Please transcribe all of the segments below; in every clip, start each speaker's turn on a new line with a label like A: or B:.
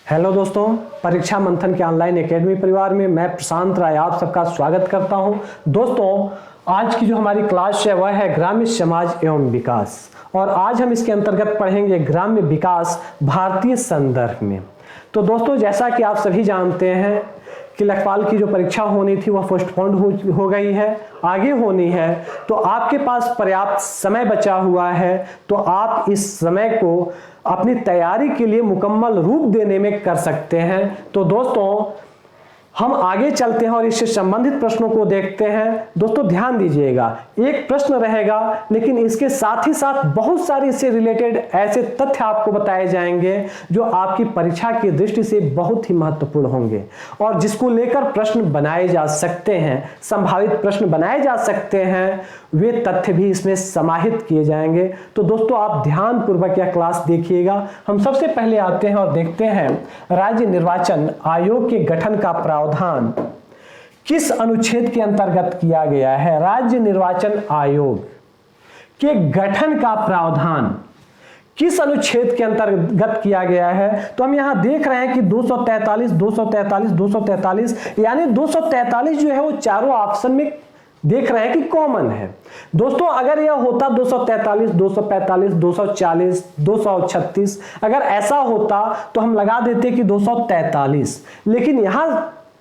A: Hello दोस्तों, परीक्षा मंथन के ऑनलाइन एकेडमी परिवार में मैं प्रशांत राय आप सबका स्वागत करता हूं। दोस्तों, आज की जो हमारी क्लास है वह है ग्राम्य समाज एवं विकास, और आज हम इसके अंतर्गत पढ़ेंगे ग्राम्य विकास भारतीय संदर्भ में। तो दोस्तों, जैसा कि आप सभी जानते हैं कि लेखपाल की जो परीक्षा होनी थी वह पोस्टपोन्ड हो गई है, आगे होनी है। तो आपके पास पर्याप्त समय बचा हुआ है, तो आप इस समय को अपनी तैयारी के लिए मुकम्मल रूप देने में कर सकते हैं। तो दोस्तों, हम आगे चलते हैं और इससे संबंधित प्रश्नों को देखते हैं। दोस्तों ध्यान दीजिएगा, एक प्रश्न रहेगा लेकिन इसके साथ ही साथ बहुत सारे इससे रिलेटेड ऐसे तथ्य आपको बताए जाएंगे जो आपकी परीक्षा की दृष्टि से बहुत ही महत्वपूर्ण होंगे और जिसको लेकर प्रश्न बनाए जा सकते हैं, संभावित प्रश्न बनाए जा सकते हैं, वे तथ्य भी इसमें समाहित किए जाएंगे। तो दोस्तों, आप ध्यान पूर्वक यह क्लास देखिएगा। हम सबसे पहले आते हैं और देखते हैं राज्य निर्वाचन आयोग के गठन का प्रावधान किस अनुच्छेद के अंतर्गत किया गया है। राज्य निर्वाचन आयोग के गठन का प्रावधान किस अनुच्छेद के अंतर्गत किया गया है। तो हम यहां देख रहे हैं कि 243, 243, 243, यानी 243 जो है वो चारों ऑप्शन में देख रहे हैं कि कॉमन है। दोस्तों, अगर यह होता 243, 245, 240, 236, अगर ऐसा होता तो हम लगा देते कि 243, लेकिन यहां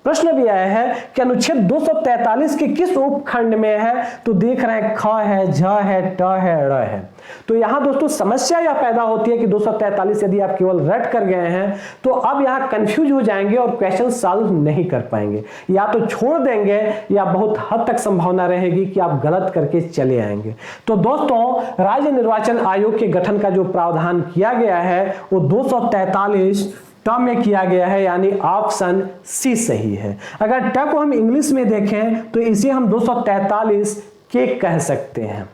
A: प्रश्न भी आया है कि अनुच्छेद 243 के किस उपखंड में है। तो देख रहे हैं ख है, झ है, ट है, ड़ है। तो यहां दोस्तों समस्या यह पैदा होती है कि 243 यदि आप केवल रट कर गए हैं तो अब यहां कंफ्यूज हो जाएंगे और क्वेश्चन सॉल्व नहीं कर पाएंगे, या तो छोड़ देंगे या बहुत हद तक संभावना रहेगी कि आप गलत करके चले आएंगे। तो दोस्तों, राज्य निर्वाचन आयोग के गठन का जो प्रावधान किया गया है वो 243 ट में किया गया है, यानी ऑप्शन सी सही है। अगर ट को हम इंग्लिश में देखें तो इसे हम 243 के कह सकते हैं,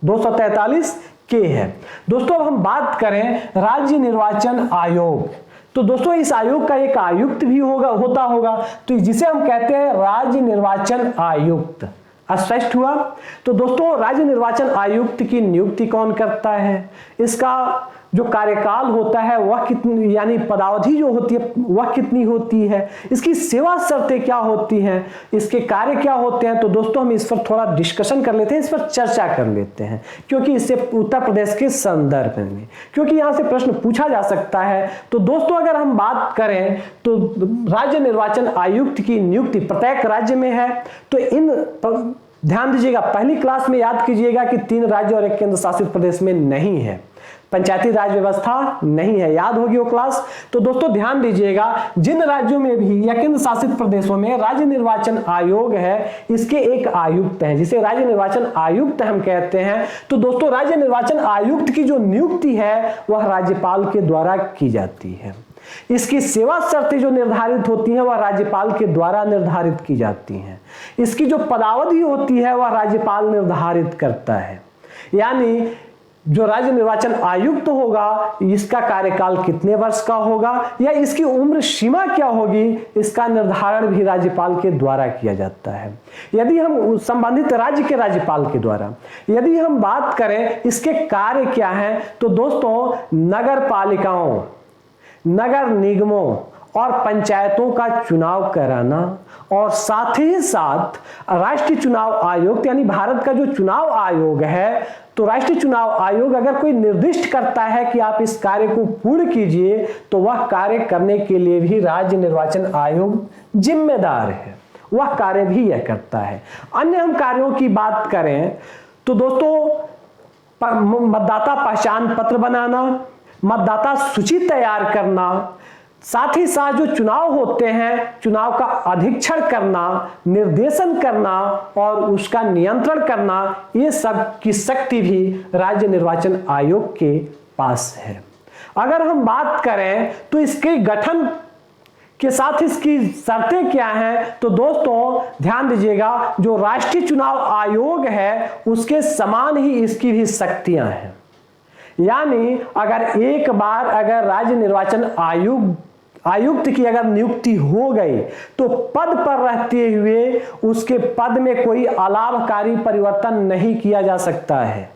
A: 243 के है। दोस्तों, अब हम बात करें राज्य निर्वाचन आयोग, तो दोस्तों इस आयोग का एक आयुक्त भी होता होगा, तो जिसे हम कहते हैं राज्य निर्वाचन आयुक्त। स्पष्ट हुआ। तो दोस्तों, राज्य निर्वाचन आयुक्त की नियुक्ति कौन करता है, इसका जो कार्यकाल होता है वह कितनी, यानी पदावधि जो होती है वह कितनी होती है, इसकी सेवा शर्तें क्या होती हैं, इसके कार्य क्या होते हैं। तो दोस्तों, हम इस पर थोड़ा डिस्कशन कर लेते हैं, इस पर चर्चा कर लेते हैं, क्योंकि इससे उत्तर प्रदेश के संदर्भ में, क्योंकि यहां से प्रश्न पूछा जा सकता है। तो दोस्तों, अगर हम बात करें तो राज्य निर्वाचन आयुक्त की नियुक्ति प्रत्येक राज्य में है। तो इन ध्यान दीजिएगा, पहली क्लास में याद कीजिएगा कि 3 राज्य और 1 केंद्र शासित प्रदेश में नहीं है, पंचायती राज व्यवस्था नहीं है, याद होगी वो क्लास। तो दोस्तों ध्यान दीजिएगा, जिन राज्यों में भी या केंद्र शासित प्रदेशों में राज्य निर्वाचन आयोग है, इसके एक आयुक्त हैं जिसे राज्य निर्वाचन आयुक्त हम कहते हैं। तो दोस्तों, राज्य निर्वाचन आयुक्त की जो नियुक्ति है वह राज्यपाल के द्वारा की जाती है। इसकी सेवा शर्तें जो निर्धारित होती हैं वह राज्यपाल के द्वारा निर्धारित की जाती हैं। इसकी जो पदावधि होती है वह राज्यपाल निर्धारित करता है, यानी जो राज्य निर्वाचन आयुक्त होगा इसका कार्यकाल कितने वर्ष का होगा या इसकी उम्र सीमा क्या होगी, इसका निर्धारण भी राज्यपाल के द्वारा किया जाता है। यदि हम संबंधित राज्य के राज्यपाल के द्वारा यदि हम बात करें इसके कार्य क्या हैं, तो दोस्तों नगर पालिकाओं, नगर निगमों और पंचायतों का चुनाव कराना, और साथ ही साथ राष्ट्रीय चुनाव आयोग, यानी भारत का जो चुनाव आयोग है, तो राष्ट्रीय चुनाव आयोग अगर कोई निर्दिष्ट करता है कि आप इस कार्य को पूर्ण कीजिए तो वह कार्य करने के लिए भी राज्य निर्वाचन आयोग जिम्मेदार है, वह कार्य भी यह करता है। अन्य हम कार्यों की बात करें तो दोस्तों मतदाता पहचान पत्र बनाना, मतदाता सूची तैयार करना, साथ ही साथ जो चुनाव होते हैं चुनाव का अधीक्षण करना, निर्देशन करना और उसका नियंत्रण करना, ये सब की शक्ति भी राज्य निर्वाचन आयोग के पास है। अगर हम बात करें तो इसके गठन के साथ इसकी शर्तें क्या हैं, तो दोस्तों ध्यान दीजिएगा, जो राष्ट्रीय चुनाव आयोग है उसके समान ही इसकी भी शक्तियां हैं। यानी अगर एक बार अगर राज्य निर्वाचन आयुक्त की अगर नियुक्ति हो गई तो पद पर रहते हुए उसके पद में कोई अलाभकारी परिवर्तन नहीं किया जा सकता है।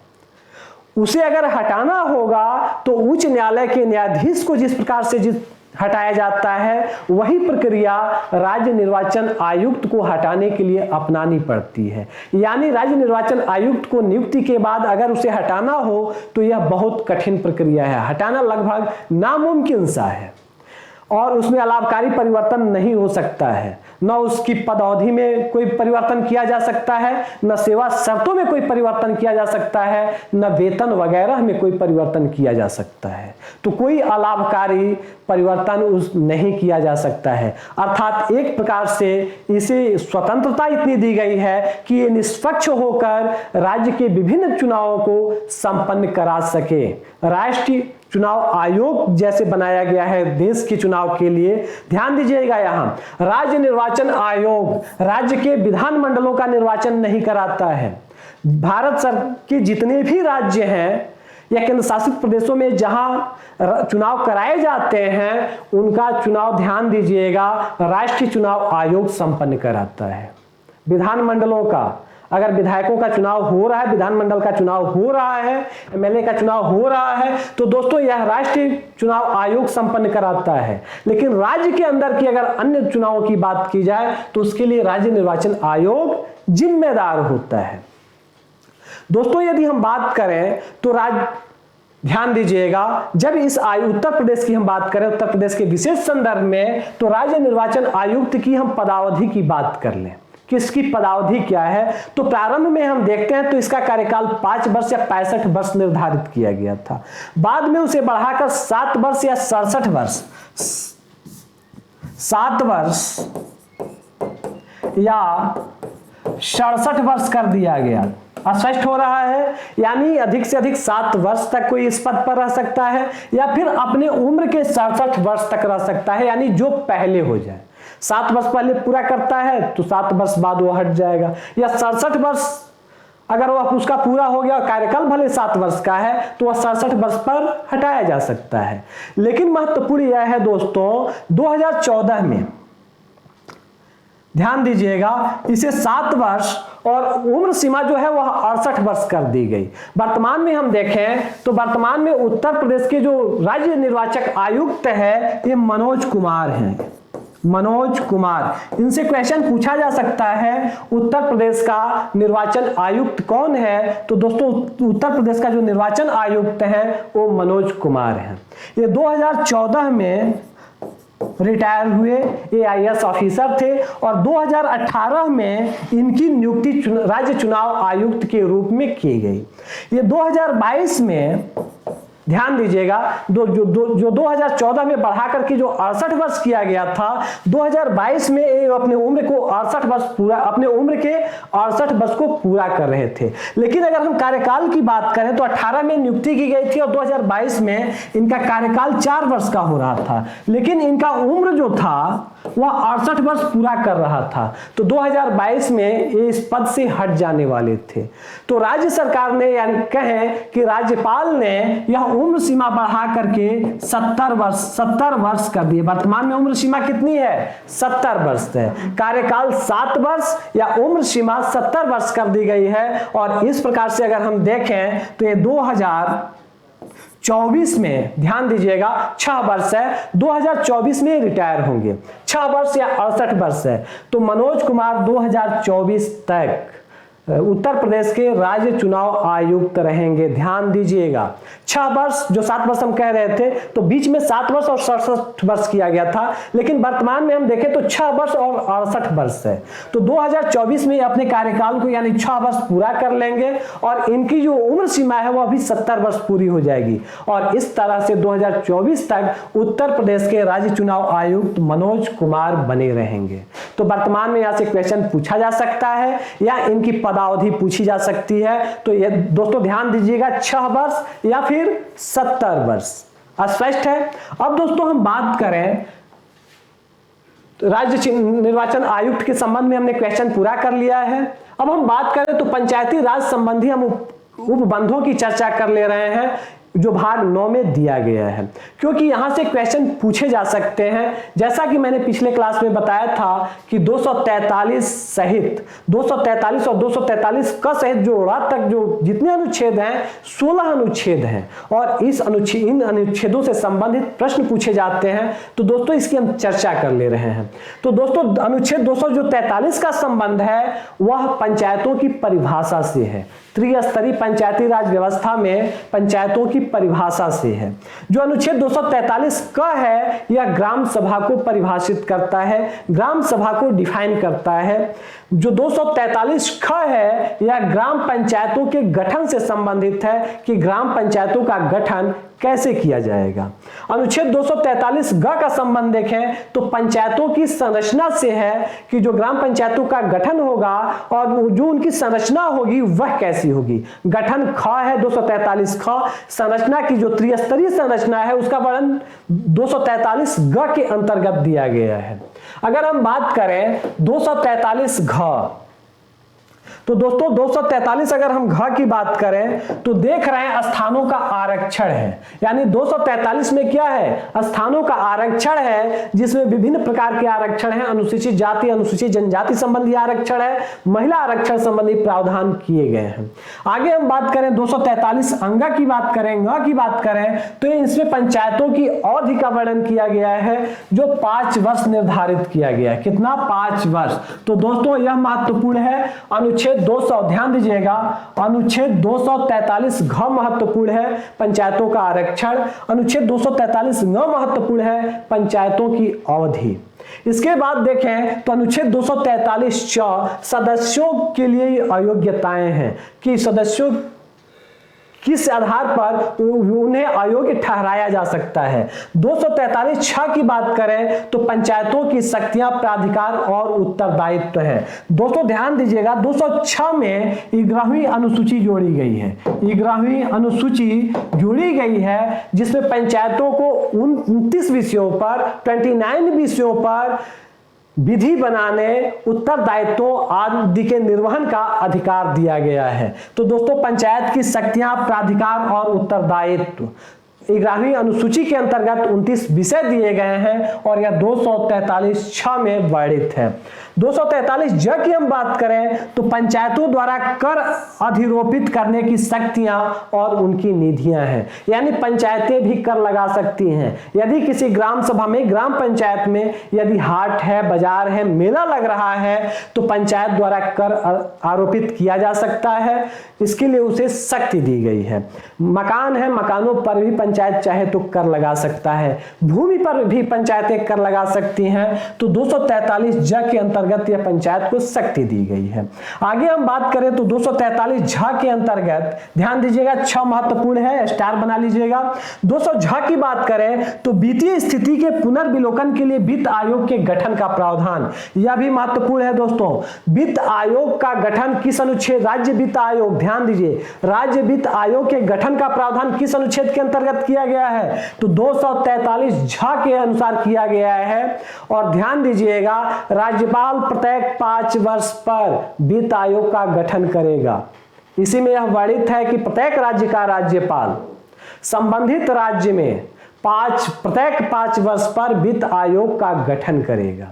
A: उसे अगर हटाना होगा तो उच्च न्यायालय के न्यायाधीश को जिस प्रकार से जिस हटाया जाता है, वही प्रक्रिया राज्य निर्वाचन आयुक्त को हटाने के लिए अपनानी पड़ती है। यानी राज्य निर्वाचन आयुक्त को नियुक्ति के बाद अगर उसे हटाना हो तो यह बहुत कठिन प्रक्रिया है, हटाना लगभग नामुमकिन सा है और उसमें अलाभकारी परिवर्तन नहीं हो सकता है। न उसकी पदअवधि में कोई परिवर्तन किया जा सकता है, न सेवा शर्तों में कोई परिवर्तन किया जा सकता है, न वेतन वगैरह में कोई परिवर्तन किया जा सकता है। तो कोई अलाभकारी परिवर्तन नहीं किया जा सकता है। अर्थात एक प्रकार से इसे स्वतंत्रता इतनी दी गई है कि ये निष्पक्ष होकर राज्य के विभिन्न चुनावों को संपन्न करा सके। राष्ट्रीय चुनाव आयोग जैसे बनाया गया है देश के चुनाव के लिए, ध्यान दीजिएगा, यहां राज्य निर्वाचन आयोग राज्य के विधानमंडलों का निर्वाचन नहीं कराता है। भारत सरकार के जितने भी राज्य हैं या केंद्र शासित प्रदेशों में जहां चुनाव कराए जाते हैं उनका चुनाव, ध्यान दीजिएगा, राष्ट्रीय चुनाव आयोग संपन्न कराता है। विधानमंडलों का, अगर विधायकों का चुनाव हो रहा है, विधानमंडल का चुनाव हो रहा है, एमएलए का चुनाव हो रहा है, तो दोस्तों यह राष्ट्रीय चुनाव आयोग संपन्न कराता है। लेकिन राज्य के अंदर की अगर अन्य चुनावों की बात की जाए तो उसके लिए राज्य निर्वाचन आयोग जिम्मेदार होता है। दोस्तों यदि हम बात करें तो ध्यान दीजिएगा, जब इस उत्तर प्रदेश की हम बात करें, उत्तर प्रदेश के विशेष संदर्भ में, तो राज्य निर्वाचन आयुक्त की हम पदावधि की बात कर लें कि इसकी पदावधि क्या है, तो प्रारंभ में हम देखते हैं तो इसका कार्यकाल 5 वर्ष या 65 वर्ष निर्धारित किया गया था। बाद में उसे बढ़ाकर 7 वर्ष या 67 वर्ष, 7 वर्ष या 67 वर्ष कर दिया गया। स्पष्ट हो रहा है, यानी अधिक से अधिक 7 वर्ष तक कोई इस पद पर रह सकता है या फिर अपने उम्र के 67 वर्ष तक रह सकता है, यानी जो पहले हो जाए। 7 वर्ष पहले पूरा करता है तो 7 वर्ष बाद वो हट जाएगा, या 67 वर्ष अगर वह उसका पूरा हो गया, कार्यकाल भले 7 वर्ष का है तो वह 67 वर्ष पर हटाया जा सकता है। लेकिन महत्वपूर्ण यह है दोस्तों, 2014 में ध्यान दीजिएगा, इसे 7 वर्ष और उम्र सीमा जो है वह 68 वर्ष कर दी गई। वर्तमान में हम देखें तो वर्तमान में उत्तर प्रदेश के जो राज्य निर्वाचक आयुक्त है ये मनोज कुमार हैं। मनोज कुमार, इनसे क्वेश्चन पूछा जा सकता है उत्तर प्रदेश का निर्वाचन आयुक्त कौन है, तो दोस्तों उत्तर प्रदेश का जो निर्वाचन आयुक्त है वो मनोज कुमार हैं। ये 2014 में रिटायर हुए AIS ऑफिसर थे और 2018 में इनकी नियुक्ति राज्य चुनाव आयुक्त के रूप में की गई। ये 2022 में ध्यान दीजिएगा, जो 2014 में बढ़ा करके जो 68 वर्ष किया गया था, 2022 में ये अपने उम्र को 68 वर्ष पूरा, अपने उम्र के 68 वर्ष को पूरा कर रहे थे। लेकिन अगर हम कार्यकाल की बात करें तो 18 में नियुक्ति की गई थी और 2022 में इनका कार्यकाल 4 वर्ष का हो रहा था, लेकिन इनका उम्र जो था वह 68 वर्ष पूरा कर रहा था, तो 2022 में ये इस पद से हट जाने वाले थे। तो राज्य सरकार ने, यानी कहें कि राज्यपाल ने यह उम्र सीमा बढ़ा करके 70 वर्ष कर दिए। वर्तमान में उम्र सीमा कितनी है? 70 वर्ष है। कार्यकाल 7 वर्ष या उम्र सीमा 70 वर्ष कर दी गई है। और इस प्रकार से अगर हम देखें तो ये 2024 में, ध्यान दीजिएगा, 6 वर्ष है, 2024 में रिटायर होंगे। 6 वर्ष या 68 वर्ष है, तो मनोज कुमार 2024 तक उत्तर प्रदेश के राज्य चुनाव आयुक्त रहेंगे। ध्यान दीजिएगा, 6 वर्ष, जो 7 वर्ष हम कह रहे थे, तो बीच में 7 वर्ष और 67 वर्ष किया गया था, लेकिन वर्तमान में हम देखें तो 6 वर्ष और 68 वर्ष है। तो 2024 में अपने कार्यकाल को यानी 6 वर्ष पूरा कर लेंगे और इनकी जो उम्र सीमा है वह भी 70 वर्ष पूरी हो जाएगी। और इस तरह से 2024 तक उत्तर प्रदेश के राज्य चुनाव आयुक्त मनोज कुमार बने रहेंगे। तो वर्तमान में यहां से क्वेश्चन पूछा जा सकता है या इनकी पदावधि पूछी जा सकती है। तो ये दोस्तों ध्यान दीजिएगा, 6 वर्ष या फिर 70 वर्ष। स्पष्ट है। अब दोस्तों हम बात करें, राज्य निर्वाचन आयुक्त के संबंध में हमने क्वेश्चन पूरा कर लिया है। अब हम बात करें तो पंचायती राज संबंधी हम उपबंधों की चर्चा कर ले रहे हैं। जो भाग 9 में दिया गया है, क्योंकि यहां से क्वेश्चन पूछे जा सकते हैं। जैसा कि मैंने पिछले क्लास में बताया था कि 243 सहित 243 और 243 का सहित जोड़ा तक जो जितने अनुच्छेद हैं 16 अनुच्छेद हैं और इन अनुच्छेदों से संबंधित प्रश्न पूछे जाते हैं। तो दोस्तों इसकी हम चर्चा कर ले रहे हैं। तो दोस्तों अनुच्छेद 243 का संबंध है वह पंचायतों की परिभाषा से है, त्रिस्तरीय पंचायती राज व्यवस्था में पंचायतों की परिभाषा से है। जो अनुच्छेद 243 का है यह ग्राम सभा को परिभाषित करता है, ग्राम सभा को डिफाइन करता है। जो 243 ख है यह ग्राम पंचायतों के गठन से संबंधित है कि ग्राम पंचायतों का गठन कैसे किया जाएगा। अनुच्छेद 243 ग का संबंध देखें तो पंचायतों की संरचना से है कि जो ग्राम पंचायतों का गठन होगा और जो उनकी संरचना होगी वह कैसी होगी। गठन ख है 243 ख, संरचना की जो त्रिस्तरीय संरचना है उसका वर्णन 243 ग के अंतर्गत दिया गया है। अगर हम बात करें 243 घ, तो दोस्तों 243 अगर हम घ की बात करें तो देख रहे हैं स्थानों का आरक्षण है, यानी 243 में क्या है, स्थानों का आरक्षण है, जिसमें विभिन्न प्रकार के आरक्षण हैं। अनुसूचित जाति अनुसूचित जनजाति संबंधी आरक्षण है, महिला आरक्षण संबंधी प्रावधान किए गए हैं। आगे हम बात करें 243 अंगा की बात करें, ङ की बात करें तो इसमें पंचायतों की अवधि का वर्णन किया गया है जो 5 वर्ष निर्धारित किया गया है। कितना, 5 वर्ष। तो दोस्तों यह महत्वपूर्ण है। अनुच्छेद 200 ध्यान दीजिएगा, अनुच्छेद 243 घ महत्वपूर्ण है, पंचायतों का आरक्षण। अनुच्छेद 243 ङ महत्वपूर्ण है, पंचायतों की अवधि। इसके बाद देखें तो अनुच्छेद 243 च सदस्यों के लिए अयोग्यताएं हैं कि सदस्यों किस आधार पर उन्हें अयोग्य ठहराया जा सकता है। 243 6 की बात करें तो पंचायतों की शक्तियां, प्राधिकार और उत्तरदायित्व है। दोस्तों ध्यान दीजिएगा 206 में 11वीं अनुसूची जोड़ी गई है, 11वीं अनुसूची जोड़ी गई है जिसमें पंचायतों को 29 विषयों पर 29 विषयों पर विधि बनाने, उत्तरदायित्वों आदि के निर्वहन का अधिकार दिया गया है। तो दोस्तों पंचायत की शक्तियां, प्राधिकार और उत्तरदायित्व 11वीं अनुसूची के अंतर्गत 29 विषय दिए गए हैं और यह 243 6 में वर्णित है। 243 ज की हम बात करें तो पंचायतों द्वारा कर अधिरोपित करने की शक्तियां और उनकी निधियां हैं, यानी पंचायतें भी कर लगा सकती हैं। यदि किसी ग्राम सभा में, ग्राम पंचायत में यदि हाट है, बाजार है, मेला लग रहा है तो पंचायत द्वारा कर आरोपित किया जा सकता है, इसके लिए उसे शक्ति दी गई है। मकान है, मकानों पर भी पंचायत चाहे तो कर लगा सकता है, भूमि पर भी पंचायतें कर लगा सकती हैं। तो 243 ज के अंतर्गत यह पंचायत को शक्ति दी गई है। आगे हम बात करें तो 243 झ के अंतर्गत ध्यान दीजिएगा 6 महत्वपूर्ण है, स्टार बना लीजिएगा। 200 झ की बात करें तो वित्तीय स्थिति के पुनर्विलोकन के लिए वित्त आयोग के गठन का प्रावधान, यह भी महत्वपूर्ण है। दोस्तों वित्त आयोग का गठन किस अनुच्छेद, राज्य वित्त आयोग, ध्यान दीजिए राज्य वित्त आयोग के गठन का प्रावधान किस अनुच्छेद के अंतर्गत किया गया है, तो 243 झ के अनुसार किया गया है। और ध्यान दीजिएगा राज्यपाल प्रत्येक 5 वर्ष पर वित्त आयोग का गठन करेगा। इसी में यह वर्णित है कि प्रत्येक राज्य का राज्यपाल संबंधित राज्य में प्रत्येक 5 वर्ष पर वित्त आयोग का गठन करेगा।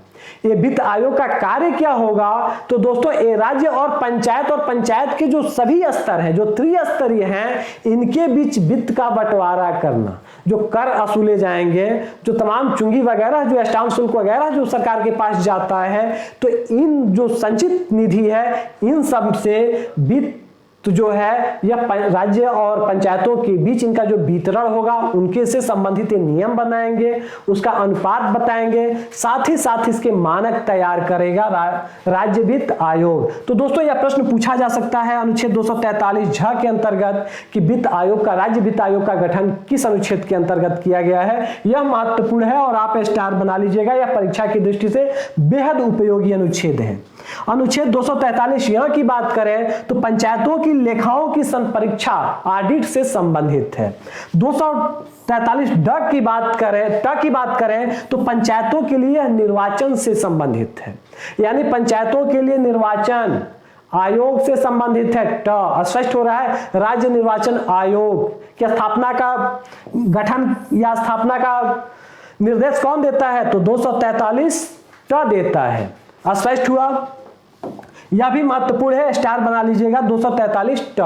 A: ये वित्त आयोग का कार्य क्या होगा, तो दोस्तों ये राज्य और पंचायत के जो सभी स्तर हैं, जो त्रिस्तरीय हैं, इनके बीच वित्त का बंटवारा करना, जो कर वसूले जाएंगे, जो तमाम चुंगी वगैरह, जो स्टाम्प शुल्क वगैरह जो सरकार के पास जाता है, तो इन जो संचित निधि है इन सब से वित्त तो जो है यह राज्य और पंचायतों के बीच इनका जो वितरण होगा उनके से संबंधित नियम बनाएंगे, उसका अनुपात बताएंगे, साथ ही साथ इसके मानक तैयार करेगा राज्य वित्त आयोग। तो दोस्तों यह प्रश्न पूछा जा सकता है अनुच्छेद 243 झ के अंतर्गत कि वित्त आयोग का, राज्य वित्त आयोग का गठन किस अनुच्छेद के अंतर्गत किया गया है। यह महत्वपूर्ण है और आप स्टार बना लीजिएगा, यह परीक्षा की दृष्टि से बेहद उपयोगी अनुच्छेद है। अनुच्छेद 243 यहां की बात करें तो पंचायतों की लेखाओं की संपरीक्षा ऑडिट से संबंधित है। 243 ड की बात करें तो पंचायतों के लिए निर्वाचन से संबंधित है, यानी पंचायतों के लिए निर्वाचन आयोग से संबंधित है, ट। स्पष्ट हो रहा है। राज्य निर्वाचन आयोग की स्थापना का गठन या स्थापना का निर्देश कौन देता है? तो 243 ट देता है। स्पष्ट हुआ? यह भी महत्वपूर्ण है, स्टार बना लीजिएगा, 243 ट।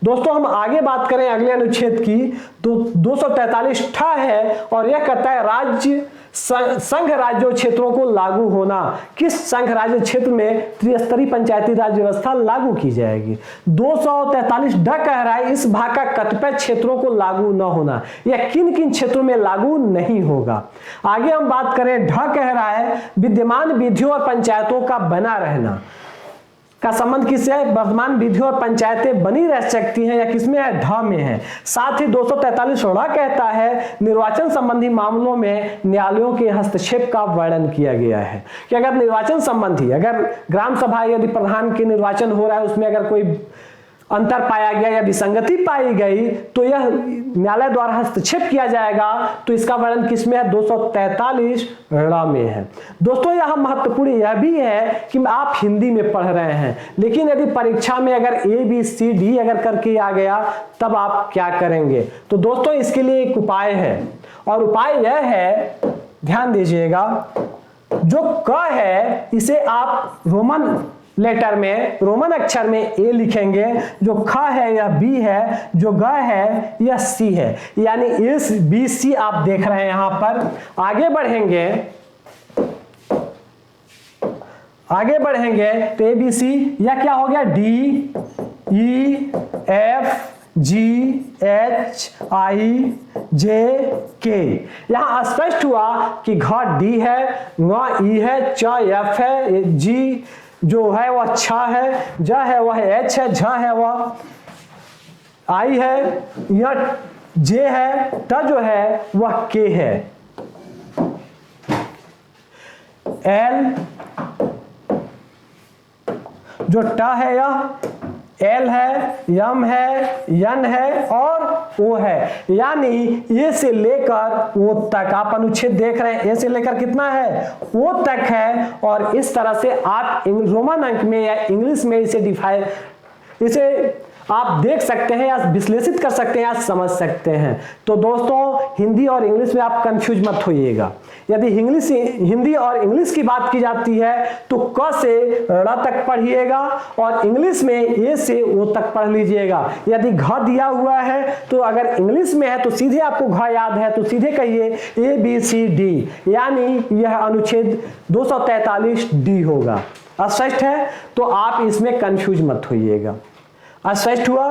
A: दोस्तों हम आगे बात करें अगले अनुच्छेद की, तो 243 ठ है और यह कहता है राज्य संघ राज्यों क्षेत्रों को लागू होना। किस संघ राज्य क्षेत्र में त्रिस्तरीय पंचायती राज व्यवस्था लागू की जाएगी? 243 ड कह रहा है इस भाग का कतिपय क्षेत्रों को लागू न होना, यह किन किन क्षेत्रों में लागू नहीं होगा। आगे हम बात करें, ढ कह रहा है विद्यमान विधियों और पंचायतों का बना रहना का संबंध किससे है? वर्तमान विधियों और पंचायतें बनी रह सकती हैं या किसमें है? ढ में है। साथ ही 243 ड़ कहता है निर्वाचन संबंधी मामलों में न्यायालयों के हस्तक्षेप का वर्णन किया गया है कि अगर निर्वाचन संबंधी, अगर ग्राम सभा यदि प्रधान के निर्वाचन हो रहा है उसमें अगर कोई अंतर पाया गया या विसंगति पाई गई तो यह न्यायालय द्वारा हस्तक्षेप किया जाएगा। तो इसका वर्णन किसमें है? 243 ड़ में है। दोस्तों यह महत्वपूर्ण यह भी है कि आप हिंदी में पढ़ रहे हैं, लेकिन यदि परीक्षा में अगर ABCD अगर करके आ गया तब आप क्या करेंगे? तो दोस्तों इसके लिए एक उपाय है और उपाय यह है, ध्यान दीजिएगा, जो क है इसे आप रोमन लेटर में, रोमन अक्षर में A लिखेंगे, जो ख है यह B है, जो ग है यह C है, यानी ABC आप देख रहे हैं यहां पर। आगे बढ़ेंगे तो ABC यह क्या हो गया? D E F G H I J K। यहां स्पष्ट हुआ कि घ D है, ङ E है, च F है, G जो है वह छ है, ज है वह H है, झ है वह I है, यह J है, ट जो है वह K है, L जो ट है यह L है, M है, N है और O है, यानी A से लेकर O तक आप अनुच्छेद देख रहे हैं। A से लेकर कितना है? O तक है और इस तरह से आप रोमन अंक में या इंग्लिश में इसे आप देख सकते हैं या विश्लेषित कर सकते हैं या समझ सकते हैं। तो दोस्तों हिंदी और इंग्लिश में आप कंफ्यूज मत होइएगा। यदि हिंदी और इंग्लिश की बात की जाती है तो क से ड़ तक पढ़िएगा और इंग्लिश में ए से ओ तक पढ़ लीजिएगा। यदि घ दिया हुआ है तो अगर इंग्लिश में है तो सीधे आपको घ याद है तो सीधे कहिए ABCD, यानी यह अनुच्छेद 243D होगा। स्पष्ट है? तो आप इसमें कंफ्यूज मत होइएगा। स्पष्ट हुआ?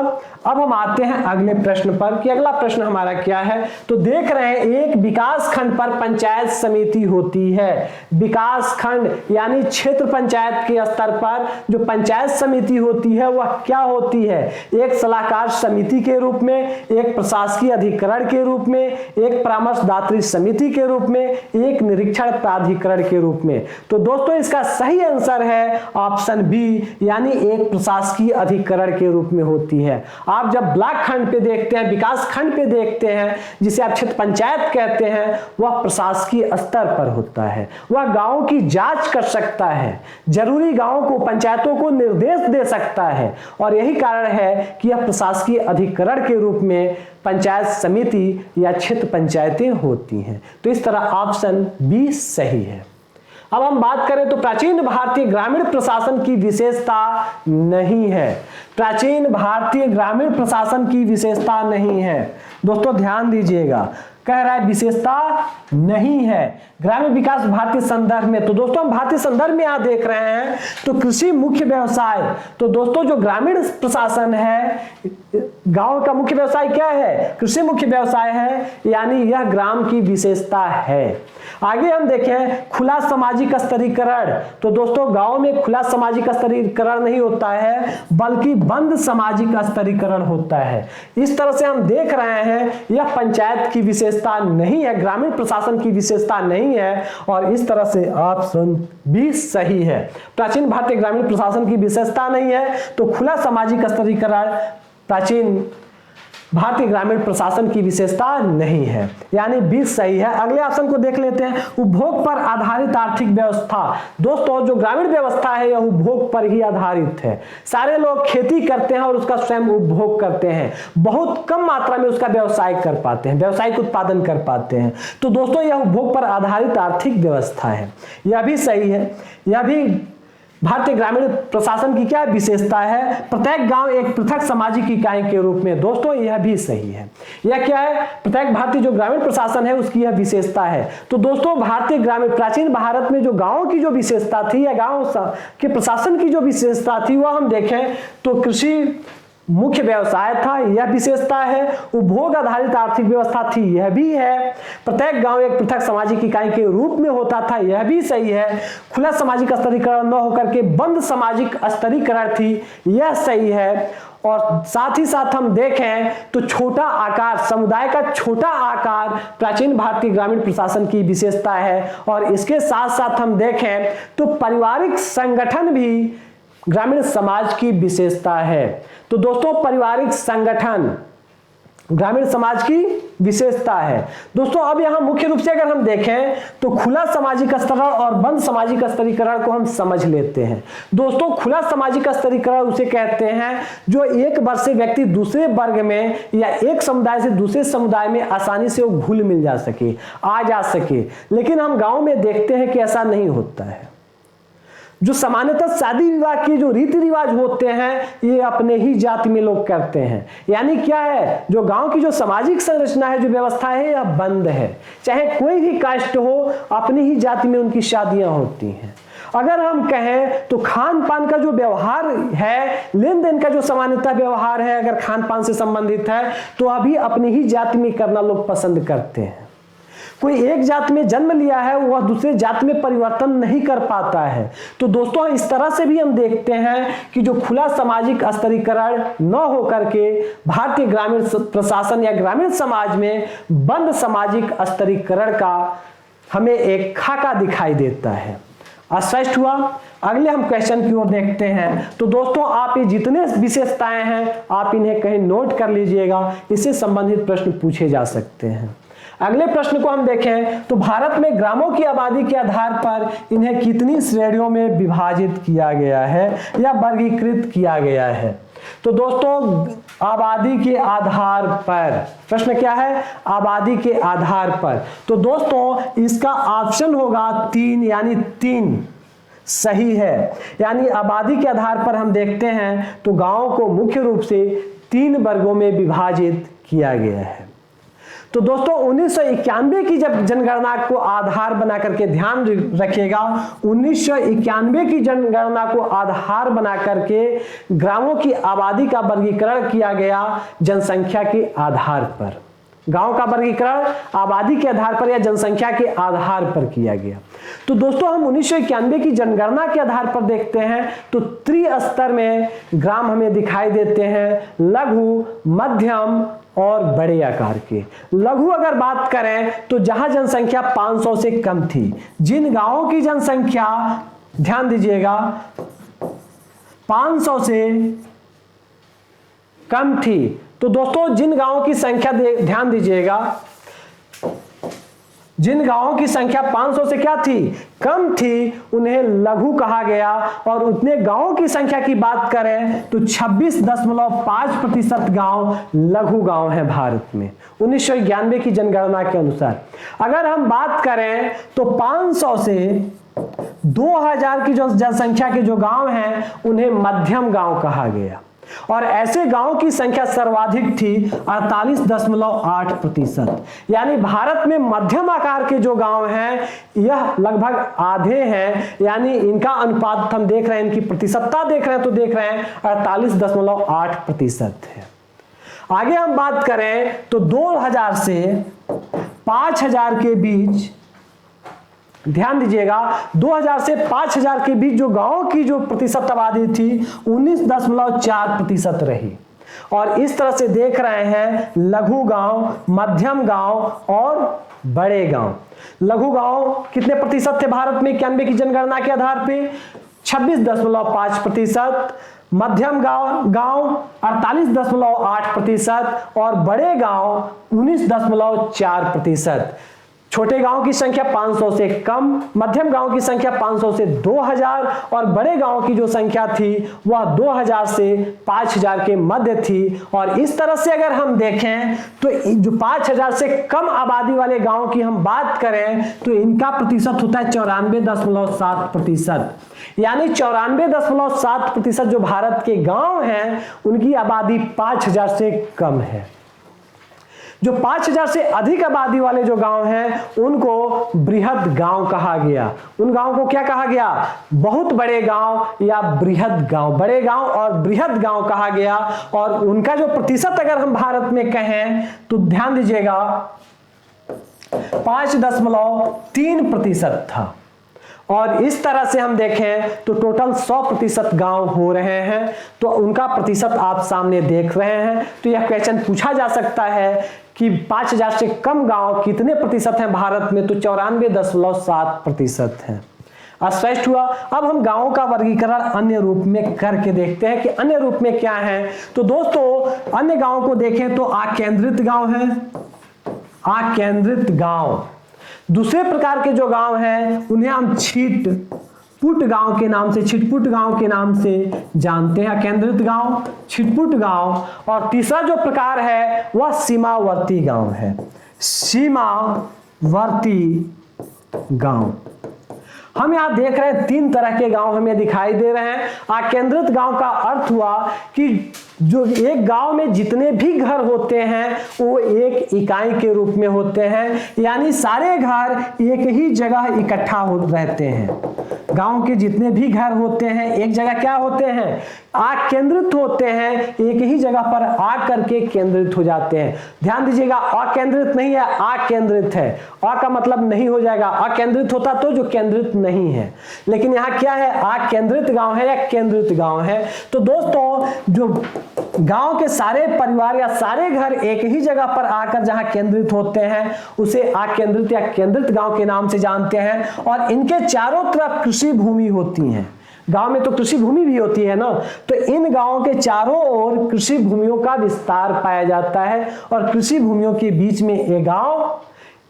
A: अब हम आते हैं अगले प्रश्न पर कि अगला प्रश्न हमारा क्या है। तो देख रहे हैं एक विकास खंड पर पंचायत समिति होती है। विकास खंड यानी क्षेत्र पंचायत के स्तर पर जो पंचायत समिति होती है वह क्या होती है? एक सलाहकार समिति के रूप में, एक प्रशासकीय अधिकरण के रूप में, एक परामर्शदात्री समिति के रूप में, एक निरीक्षण प्राधिकरण के रूप में। तो दोस्तों इसका सही आंसर है ऑप्शन बी, यानी एक प्रशासकीय अधिकरण के रूप में होती है। आप जब ब्लॉक खंड पे देखते हैं, विकास खंड पे देखते हैं, जिसे आप क्षेत्र पंचायत कहते हैं, वह प्रशासकीय स्तर पर होता है। वह गांवों की जांच कर सकता है, जरूरी गांवों को, पंचायतों को निर्देश दे सकता है और यही कारण है कि यह प्रशासकीय अधिकरण के रूप में पंचायत समिति या क्षेत्र पंचायतें होती हैं। तो इस तरह ऑप्शन बी सही है। अब हम बात करें तो प्राचीन भारतीय ग्रामीण प्रशासन की विशेषता नहीं है। प्राचीन भारतीय ग्रामीण प्रशासन की विशेषता नहीं है। दोस्तों ध्यान दीजिएगा, कह रहा है विशेषता नहीं है ग्रामीण विकास भारतीय संदर्भ में। तो दोस्तों हम भारतीय संदर्भ में यहां देख रहे हैं तो कृषि मुख्य व्यवसाय। तो दोस्तों जो ग्रामीण प्रशासन है, गांव का मुख्य व्यवसाय क्या है? कृषि मुख्य व्यवसाय है, यानी यह ग्राम की विशेषता है। आगे हम देखें खुला सामाजिक स्तरीकरण। तो दोस्तों गांव में खुला सामाजिक स्तरीकरण नहीं होता है, बल्कि बंद सामाजिक स्तरीकरण होता है। इस तरह से हम देख रहे हैं यह पंचायत की विशेषता नहीं है, ग्रामीण प्रशासन की विशेषता नहीं है और इस तरह से ऑप्शन बी सही है। प्राचीन भारतीय ग्रामीण प्रशासन की विशेषता नहीं है तो खुला सामाजिक स्तरीकरण प्राचीन भारतीय ग्रामीण प्रशासन की विशेषता नहीं है, यानी 20 सही है। अगले ऑप्शन को देख लेते हैं, उपभोग पर आधारित आर्थिक व्यवस्था। दोस्तों जो ग्रामीण व्यवस्था है यह उपभोग पर ही आधारित है। सारे लोग खेती करते हैं और उसका स्वयं उपभोग करते हैं, बहुत कम मात्रा में उसका व्यवसाय कर पाते हैं, व्यावसायिक उत्पादन कर पाते हैं। तो दोस्तों यह उपभोग पर आधारित आर्थिक व्यवस्था है, यह भी सही है। यह भी भारतीय ग्रामीण प्रशासन की क्या विशेषता है, प्रत्येक गांव एक पृथक सामाजिक इकाई के रूप में। दोस्तों यह भी सही है। यह क्या है, प्रत्येक भारतीय जो ग्रामीण प्रशासन है उसकी यह विशेषता है। तो दोस्तों भारतीय ग्रामीण प्राचीन भारत में जो गांवों की जो विशेषता थी या गांव के प्रशासन की जो विशेषता थी वह हम देखें तो कृषि मुख्य व्यवसाय था, यह विशेषता है। उपभोग आधारित आर्थिक व्यवस्था थी, यह भी है। प्रत्येक गांव एक पृथक सामाजिक इकाई के रूप में होता था, यह भी सही है। खुला सामाजिक स्तरीकरण न होकर के बंद सामाजिक स्तरीकरण थी, यह सही है। और साथ ही साथ हम देखें तो छोटा आकार, समुदाय का छोटा आकार प्राचीन भारतीय ग्रामीण प्रशासन की विशेषता है। और इसके साथ साथ हम देखें तो पारिवारिक संगठन भी ग्रामीण समाज की विशेषता है। तो दोस्तों पारिवारिक संगठन ग्रामीण समाज की विशेषता है। दोस्तों अब यहां मुख्य रूप से अगर हम देखें तो खुला सामाजिक स्तरीकरण और बंद सामाजिक स्तरीकरण को हम समझ लेते हैं। दोस्तों खुला सामाजिक स्तरीकरण उसे कहते हैं जो एक वर्ग से व्यक्ति दूसरे वर्ग में या एक समुदाय से दूसरे समुदाय में आसानी से वो घुल मिल जा सके, आ जा सके। लेकिन हम गांव में देखते हैं कि ऐसा नहीं होता है। जो सामान्यतः शादी विवाह के जो रीति रिवाज होते हैं ये अपने ही जाति में लोग करते हैं, यानी क्या है, जो गांव की जो सामाजिक संरचना है, जो व्यवस्था है, यह बंद है। चाहे कोई भी कास्ट हो, अपनी ही जाति में उनकी शादियां होती हैं। अगर हम कहें तो खान पान का जो व्यवहार है, लेन देन का जो सामान्यतः व्यवहार है, अगर खान पान से संबंधित है तो अभी अपनी ही जाति में करना लोग पसंद करते हैं। कोई एक जात में जन्म लिया है वह दूसरे जात में परिवर्तन नहीं कर पाता है। तो दोस्तों इस तरह से भी हम देखते हैं कि जो खुला सामाजिक स्तरीकरण न होकर के भारतीय ग्रामीण प्रशासन या ग्रामीण समाज में बंद सामाजिक स्तरीकरण का हमें एक खाका दिखाई देता है। स्पष्ट हुआ। अगले हम क्वेश्चन की ओर देखते हैं। तो दोस्तों आप ये जितने विशेषताएं हैं आप इन्हें कहीं नोट कर लीजिएगा, इससे संबंधित प्रश्न पूछे जा सकते हैं। अगले प्रश्न को हम देखें तो भारत में ग्रामों की आबादी के आधार पर इन्हें कितनी श्रेणियों में विभाजित किया गया है या वर्गीकृत किया गया है। तो दोस्तों आबादी के आधार पर, प्रश्न क्या है, आबादी के आधार पर। तो दोस्तों इसका ऑप्शन होगा 3, यानी 3 सही है। यानी आबादी के आधार पर हम देखते हैं तो गांवों को मुख्य रूप से 3 वर्गों में विभाजित किया गया है। तो दोस्तों 1991 की जब जनगणना को आधार बना करके ध्यान रखिएगा, 1991 की जनगणना को आधार बना करके ग्रामों की आबादी का वर्गीकरण किया गया जनसंख्या के आधार पर। गांव का वर्गीकरण आबादी के आधार पर या जनसंख्या के आधार पर किया गया। तो दोस्तों हम 1991 की जनगणना के आधार पर देखते हैं तो त्रिस्तर में ग्राम हमें दिखाई देते हैं, लघु, मध्यम और बड़े आकार के। लघु अगर बात करें तो जहां जनसंख्या 500 से कम थी, जिन गांवों की जनसंख्या, ध्यान दीजिएगा, 500 से कम थी, तो दोस्तों जिन गांवों की संख्या, ध्यान दीजिएगा, जिन गांवों की संख्या 500 से क्या थी, कम थी, उन्हें लघु कहा गया। और उतने गांवों की संख्या की बात करें तो 26.5% गांव लघु गांव हैं भारत में 1991 की जनगणना के अनुसार। अगर हम बात करें तो 500 से 2000 की जो जनसंख्या के जो गांव हैं उन्हें मध्यम गांव कहा गया। और ऐसे गांवों की संख्या सर्वाधिक थी 48.8%। यानी भारत में मध्यम आकार के जो गांव हैं यह लगभग आधे हैं, यानी इनका अनुपात हम देख रहे हैं, इनकी प्रतिशतता देख रहे हैं तो देख रहे हैं 48.8% है। आगे हम बात करें तो 2000 से 5000 के बीच, ध्यान दीजिएगा, 2000 से 5000 के बीच जो गांवों की जो प्रतिशत आबादी थी 19.4% रही। और इस तरह से देख रहे हैं लघु गांव, मध्यम गांव और बड़े गांव। लघु गांव कितने प्रतिशत थे भारत में 91 की जनगणना के आधार पे? 26.5%, मध्यम गांव 48.8% और बड़े गांव 19.4%। छोटे गांव की संख्या 500 से कम, मध्यम गांव की संख्या 500 से 2000 और बड़े गांव की जो संख्या थी वह 2000 से 5000 के मध्य थी। और इस तरह से अगर हम देखें तो जो 5000 से कम आबादी वाले गांव की हम बात करें तो इनका प्रतिशत होता है 94.7%। यानी 94.7% जो भारत के गांव हैं उनकी आबादी 5000 से कम है। जो 5000 से अधिक आबादी वाले जो गांव हैं उनको बृहद गांव कहा गया। उन गांव को क्या कहा गया? बहुत बड़े गांव या बृहद गांव। बड़े गांव और बृहद गांव कहा गया। और उनका जो प्रतिशत अगर हम भारत में कहें तो ध्यान दीजिएगा 5.3% था। और इस तरह से हम देखें तो टोटल 100% गांव हो रहे हैं, तो उनका प्रतिशत आप सामने देख रहे हैं। तो यह क्वेश्चन पूछा जा सकता है कि 5000 से कम गांव कितने प्रतिशत हैं भारत में? तो 94.7% हैं। स्पष्ट हुआ। अब हम गांवों का वर्गीकरण अन्य रूप में करके देखते हैं कि अन्य रूप में क्या है। तो दोस्तों अन्य गांवों को देखें तो आकेंद्रित गांव है, आकेंद्रित गांव। दूसरे प्रकार के जो गांव हैं उन्हें हम छिटपुट गांव के नाम से, छिटपुट गांव के नाम से जानते हैं। केंद्रित गांव, छिटपुट गांव। और तीसरा जो प्रकार है वह सीमावर्ती गांव है, सीमावर्ती गांव। हम यहां देख रहे हैं 3 तरह के गांव हमें दिखाई दे रहे हैं। आकेंद्रित गांव का अर्थ हुआ कि जो एक गांव में जितने भी घर होते हैं वो एक इकाई के रूप में होते हैं, यानी सारे घर एक ही जगह इकट्ठा हो रहते हैं। गांव के जितने भी घर होते हैं एक जगह क्या होते हैं? आकेंद्रित होते हैं, एक ही जगह पर आकर के केंद्रित हो जाते हैं। ध्यान दीजिएगा अकेंद्रित नहीं है, आकेंद्रित है। आ का मतलब नहीं हो जाएगा, अकेंद्रित होता तो जो केंद्रित नहीं है, लेकिन यहाँ क्या है? आकेंद्रित गांव है या केंद्रित गांव है। तो दोस्तों जो गांव के सारे परिवार या सारे घर एक ही जगह पर आकर जहां केंद्रित होते हैं उसे आकेंद्रित या केंद्रित गांव के नाम से जानते हैं। और इनके चारों तरफ कृषि भूमि होती है। गांव में तो कृषि भूमि भी होती है ना, तो इन गांवों के चारों ओर कृषि भूमियों का विस्तार पाया जाता है और कृषि भूमियों के बीच में ये गांव,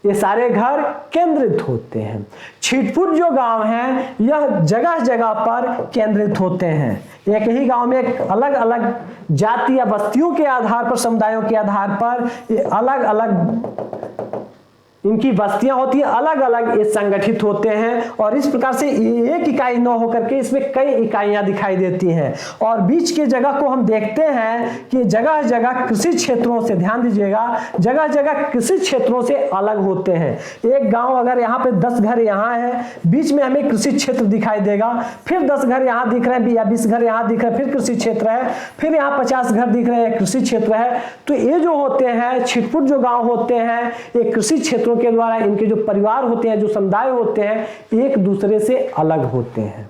A: ये सारे घर केंद्रित होते हैं। छिटपुट जो गांव हैं यह जगह जगह पर केंद्रित होते हैं। एक ही गांव में अलग अलग जाति या बस्तियों के आधार पर, समुदायों के आधार पर अलग अलग इनकी बस्तियां होती है, अलग अलग ये संगठित होते हैं। और इस प्रकार से एक इकाई न होकर के इसमें कई इकाइयां दिखाई देती हैं। और बीच के जगह को हम देखते हैं कि जगह जगह कृषि क्षेत्रों से, ध्यान दीजिएगा, जगह जगह कृषि क्षेत्रों से अलग होते हैं। एक गांव अगर यहाँ पे 10 घर यहाँ है, बीच में हमें कृषि क्षेत्र दिखाई देगा, फिर 10 घर यहाँ दिख रहे हैं या 20 घर यहाँ दिख रहे हैं, फिर कृषि क्षेत्र है, फिर यहाँ 50 घर दिख रहे हैं, कृषि क्षेत्र है। तो ये जो होते हैं छिटपुट जो गाँव होते हैं ये कृषि क्षेत्र के द्वारा इनके जो परिवार होते हैं, जो समुदाय होते हैं, एक दूसरे से अलग होते हैं।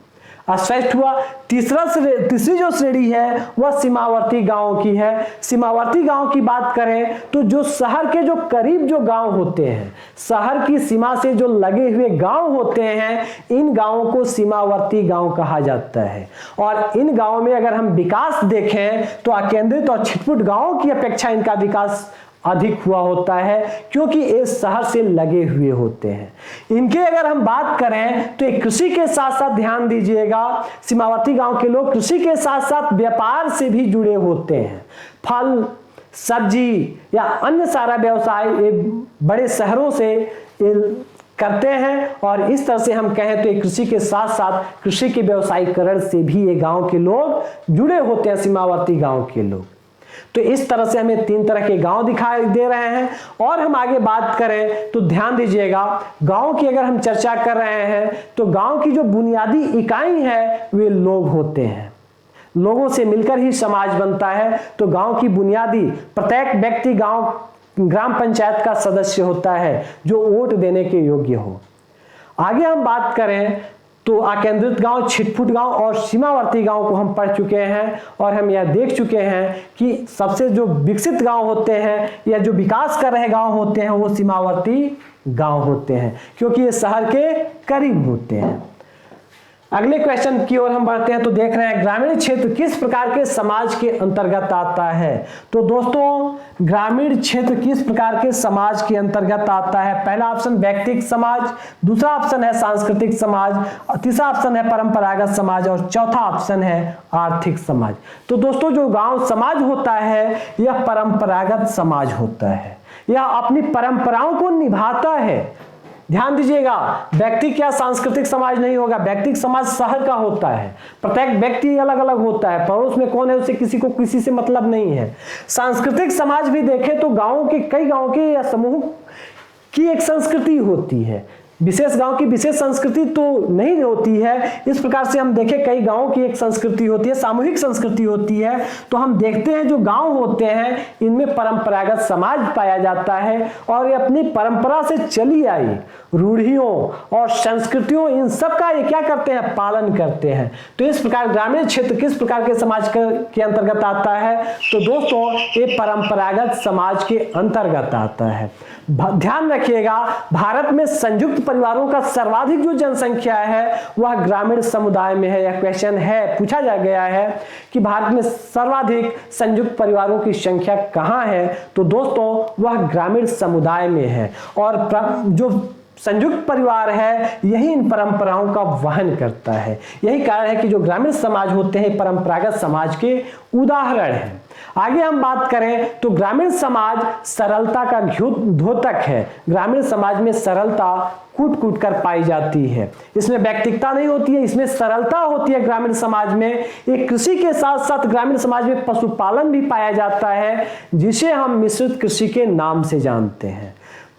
A: स्पष्ट हुआ। तीसरी जो श्रेणी है वह सीमावर्ती गांव की है। सीमावर्ती गांव की बात करें तो जो शहर के जो करीब जो गांव होते हैं, शहर की सीमा से जो लगे हुए गांव होते हैं, इन गांवों को सीमावर्ती गांव कहा जाता है। और इन गांवों में अगर हम विकास देखें तो आकेंद्रित और छिटपुट गांवों की अपेक्षा इनका विकास अधिक हुआ होता है, क्योंकि ये शहर से लगे हुए होते हैं। इनके अगर हम बात करें तो एक कृषि के साथ साथ, ध्यान दीजिएगा, सीमावर्ती गांव के लोग कृषि के साथ साथ व्यापार से भी जुड़े होते हैं। फल, सब्जी या अन्य सारा व्यवसाय ये बड़े शहरों से करते हैं। और इस तरह से हम कहें तो एक कृषि के साथ साथ कृषि के व्यवसायीकरण से भी ये गांव के लोग जुड़े होते हैं, सीमावर्ती गांव के लोग। तो इस तरह से हमें 3 तरह के गांव दिखाई दे रहे हैं। और हम आगे बात करें तो ध्यान दीजिएगा, गांव की अगर हम चर्चा कर रहे हैं तो गांव की जो बुनियादी इकाई है वे लोग होते हैं। लोगों से मिलकर ही समाज बनता है। तो गांव की बुनियादी, प्रत्येक व्यक्ति ग्राम पंचायत का सदस्य होता है जो वोट देने के योग्य हो। आगे हम बात करें तो आकेंद्रित गांव, छिटपुट गांव और सीमावर्ती गांव को हम पढ़ चुके हैं। और हम यह देख चुके हैं कि सबसे जो विकसित गांव होते हैं या जो विकास कर रहे गांव होते हैं वो सीमावर्ती गांव होते हैं, क्योंकि ये शहर के करीब होते हैं। अगले क्वेश्चन की ओर हम बढ़ते हैं तो देख रहे हैं ग्रामीण क्षेत्र किस प्रकार के समाज के अंतर्गत आता है। तो दोस्तों ग्रामीण क्षेत्र किस प्रकार के समाज के अंतर्गत आता है। पहला ऑप्शन व्यक्तिगत समाज, दूसरा ऑप्शन है सांस्कृतिक समाज, तीसरा ऑप्शन है परंपरागत समाज और चौथा ऑप्शन है आर्थिक समाज। तो दोस्तों जो गांव समाज होता है यह परंपरागत समाज होता है, यह अपनी परंपराओं को निभाता है। ध्यान दीजिएगा, व्यक्ति क्या सांस्कृतिक समाज नहीं होगा, व्यक्तिगत समाज शहर का होता है, प्रत्येक व्यक्ति अलग अलग होता है, पड़ोस में कौन है उसे किसी को किसी से मतलब नहीं है। सांस्कृतिक समाज भी देखें तो गांव के कई गांव के या समूह की एक संस्कृति होती है, विशेष गांव की विशेष संस्कृति तो नहीं होती है। इस प्रकार से हम देखें कई गांवों की एक संस्कृति होती है, सामूहिक संस्कृति होती है। तो हम देखते हैं जो गांव होते हैं इनमें परंपरागत समाज पाया जाता है और ये अपनी परंपरा से चली आई रूढ़ियों और संस्कृतियों इन सब का ये क्या करते हैं, पालन करते हैं। तो इस प्रकार ग्रामीण क्षेत्र किस प्रकार के समाज के अंतर्गत आता है। तो दोस्तों ये परंपरागत समाज के अंतर्गत आता है। ध्यान रखिएगा, भारत में संयुक्त परिवारों का सर्वाधिक जो जनसंख्या है वह ग्रामीण समुदाय में है। यह क्वेश्चन है, पूछा जा गया है कि भारत में सर्वाधिक संयुक्त परिवारों की संख्या कहां है। तो दोस्तों वह ग्रामीण समुदाय में है और जो संयुक्त परिवार है यही इन परंपराओं का वहन करता है। यही कारण है कि जो ग्रामीण समाज होते हैं परंपरागत समाज के उदाहरण हैं। आगे हम बात करें तो ग्रामीण समाज सरलता का द्योतक है। ग्रामीण समाज में सरलता कूट कूट कर पाई जाती है, इसमें व्यक्तिगता नहीं होती है, इसमें सरलता होती है। ग्रामीण समाज में एक कृषि के साथ साथ ग्रामीण समाज में पशुपालन भी पाया जाता है जिसे हम मिश्रित कृषि के नाम से जानते हैं।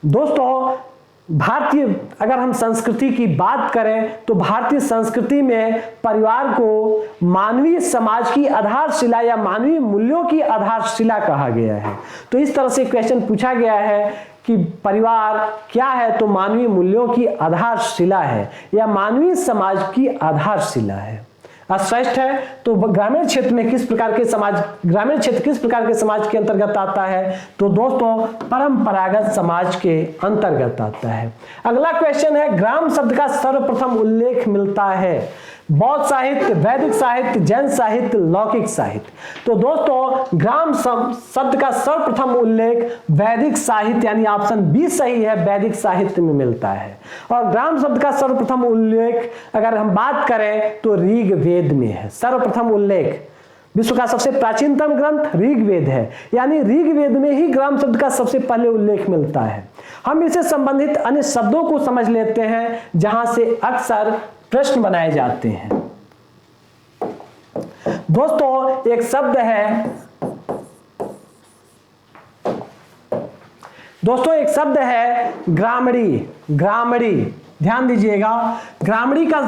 A: दोस्तों भारतीय अगर हम संस्कृति की बात करें तो भारतीय संस्कृति में परिवार को मानवीय समाज की आधारशिला या मानवीय मूल्यों की आधारशिला कहा गया है। तो इस तरह से क्वेश्चन पूछा गया है कि परिवार क्या है, तो मानवीय मूल्यों की आधारशिला है या मानवीय समाज की आधारशिला है। स्पष्ट है। तो ग्रामीण क्षेत्र में किस प्रकार के समाज, ग्रामीण क्षेत्र किस प्रकार के समाज के अंतर्गत आता है। तो दोस्तों परंपरागत समाज के अंतर्गत आता है। अगला क्वेश्चन है ग्राम शब्द का सर्वप्रथम उल्लेख मिलता है बौद्ध साहित्य, वैदिक साहित्य, जैन साहित्य, लौकिक साहित्य। तो दोस्तों ग्राम शब्द का सर्वप्रथम उल्लेख वैदिक साहित्य यानी ऑप्शन बी सही है, वैदिक साहित्य में मिलता है। और ग्राम शब्द का सर्वप्रथम उल्लेख अगर हम बात करें तो ऋग्वेद में है। सर्वप्रथम उल्लेख विश्व का सबसे प्राचीनतम ग्रंथ ऋग्वेद है, यानी ऋग्वेद में ही ग्राम शब्द का सबसे पहले उल्लेख मिलता है। हम इसे संबंधित अन्य शब्दों को समझ लेते हैं जहां से अक्सर प्रश्न बनाए जाते हैं। दोस्तों एक शब्द है, ग्रामड़ी। ग्रामड़ी ध्यान दीजिएगा, ग्रामड़ी का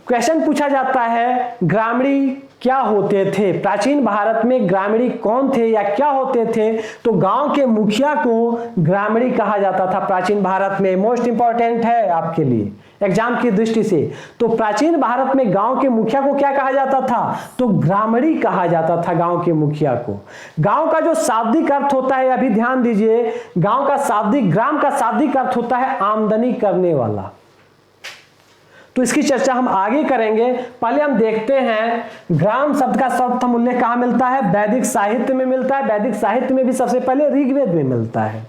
A: क्वेश्चन पूछा जाता है ग्रामड़ी क्या होते थे। प्राचीन भारत में ग्रामीणी कौन थे या क्या होते थे। तो गांव के मुखिया को ग्रामीणी कहा जाता था प्राचीन भारत में। मोस्ट इंपॉर्टेंट है आपके लिए एग्जाम की दृष्टि से। तो प्राचीन भारत में गांव के मुखिया को क्या कहा जाता था, तो ग्रामीणी कहा जाता था गांव के मुखिया को। गांव का जो शाब्दिक अर्थ होता है, अभी ध्यान दीजिए, गांव का शाब्दिक, ग्राम का शाब्दिक अर्थ होता है आमदनी करने वाला। तो इसकी चर्चा हम आगे करेंगे। पहले हम देखते हैं ग्राम शब्द का सर्वप्रथम उल्लेख कहां मिलता है, वैदिक साहित्य में मिलता है। वैदिक साहित्य में भी सबसे पहले ऋग्वेद में मिलता है।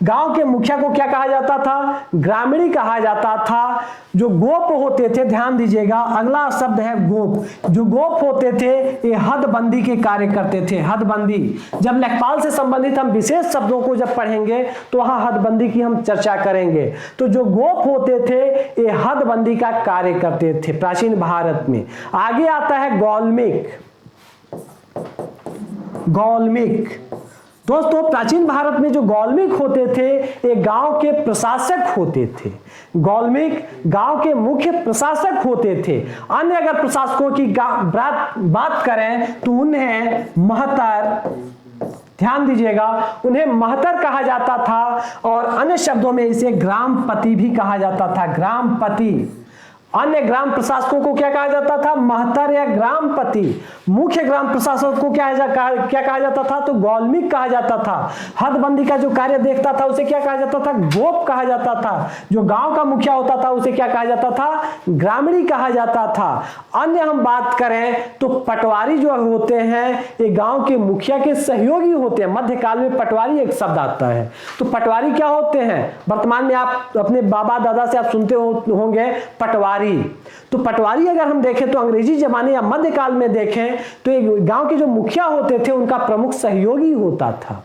A: गांव के मुखिया को क्या कहा जाता था, ग्रामीणी कहा जाता था। जो गोप होते थे, ध्यान दीजिएगा, अगला शब्द है गोप। जो गोप होते थे ये हदबंदी के कार्य करते थे। हदबंदी, जब लेखपाल से संबंधित हम विशेष शब्दों को जब पढ़ेंगे तो वहां हदबंदी की हम चर्चा करेंगे। तो जो गोप होते थे ये हदबंदी का कार्य करते थे प्राचीन भारत में। आगे आता है गौलमिक। गौलमिक दोस्तों प्राचीन भारत में जो गौलमिक होते थे ये गांव के प्रशासक होते थे। गौलमिक गांव के मुख्य प्रशासक होते थे। अन्य अगर प्रशासकों की बात करें तो उन्हें महतर, ध्यान दीजिएगा, उन्हें महतर कहा जाता था और अन्य शब्दों में इसे ग्रामपति भी कहा जाता था। ग्रामपति। अन्य ग्राम प्रशासकों को क्या कहा जाता था? महतर या ग्रामपति। मुख्य ग्राम प्रशासक को क्या कहा जाता था? तो गौलमिक कहा जाता था। हदबंदी का जो कार्य देखता था उसे क्या कहा जाता था? गोप कहा जाता था। जो गांव का मुखिया होता था उसे क्या कहा जाता था? ग्रामीणी कहा जाता था। अन्य हम बात करें तो पटवारी जो होते हैं ये गांव के मुखिया के सहयोगी होते हैं। मध्यकाल में पटवारी एक शब्द आता है। तो पटवारी क्या होते हैं? वर्तमान में आप अपने बाबा दादा से आप सुनते होंगे पटवारी। तो पटवारी अगर हम देखें तो अंग्रेजी जमाने या मध्यकाल में देखें तो एक गांव के जो मुखिया होते थे उनका प्रमुख सहयोगी होता था।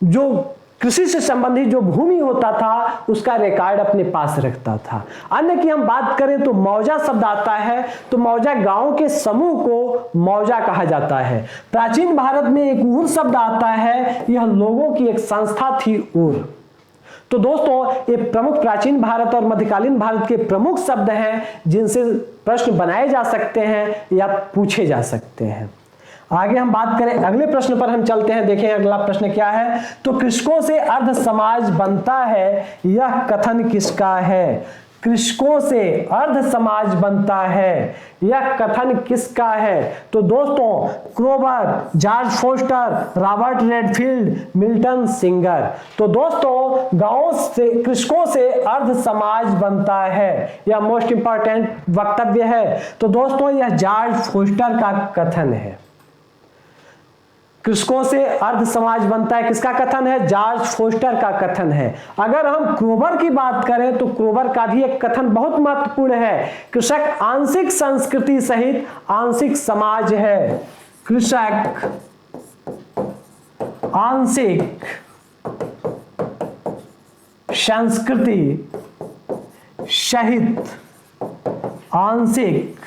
A: जो कृषि से संबंधित जो भूमि होता था उसका रिकॉर्ड अपने पास रखता था। अन्य की हम बात करें तो मौजा शब्द आता है। तो मौजा गांव के समूह को मौजा कहा जाता है। प्राचीन भारत में एक ऊर शब्द आता है। यह लोगों की एक संस्था थी, ऊर। तो दोस्तों ये प्रमुख प्राचीन भारत और मध्यकालीन भारत के प्रमुख शब्द हैं जिनसे प्रश्न बनाए जा सकते हैं या पूछे जा सकते हैं। आगे हम बात करें, अगले प्रश्न पर हम चलते हैं। देखें अगला प्रश्न क्या है। तो कृषकों से अर्ध समाज बनता है, यह कथन किसका है? कृषकों से अर्ध समाज बनता है, यह कथन किसका है? तो दोस्तों Kroeber, George Foster, Robert Redfield, Milton Singer. तो दोस्तों गांवों से, कृषकों से अर्ध समाज बनता है, यह मोस्ट इंपॉर्टेंट वक्तव्य है। तो दोस्तों यह जॉर्ज फोस्टर का कथन है। कृषकों से अर्ध समाज बनता है, किसका कथन है? जॉर्ज फोस्टर का कथन है। अगर हम क्रोबर की बात करें तो क्रोबर का भी एक कथन बहुत महत्वपूर्ण है। कृषक आंशिक संस्कृति सहित आंशिक समाज है। कृषक आंशिक संस्कृति सहित आंशिक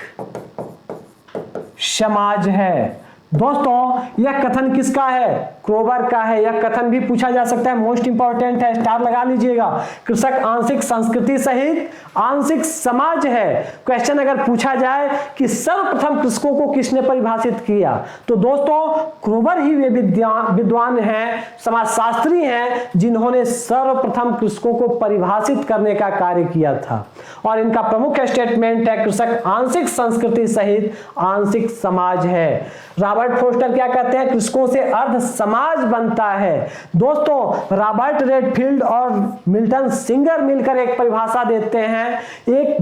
A: समाज है। दोस्तों यह कथन किसका है? क्रोबर का है। यह कथन भी पूछा जा सकता है, मोस्ट इंपॉर्टेंट है, स्टार लगा लीजिएगा। कृषक आंशिक संस्कृति सहित आंशिक समाज है। क्वेश्चन अगर पूछा जाए कि सर्वप्रथम कृषकों को किसने परिभाषित किया, तो दोस्तों क्रोबर ही वे विद्वान हैं, समाजशास्त्री हैं जिन्होंने सर्वप्रथम कृषकों को परिभाषित करने का कार्य किया था। और इनका प्रमुख स्टेटमेंट है कृषक आंशिक संस्कृति सहित आंशिक समाज है। रॉबर्ट फोस्टर क्या कहते हैं? कृषकों से अर्ध समाज बनता है। दोस्तों रॉबर्ट रेडफील्ड और मिल्टन सिंगर मिलकर एक परिभाषा देते हैं, एक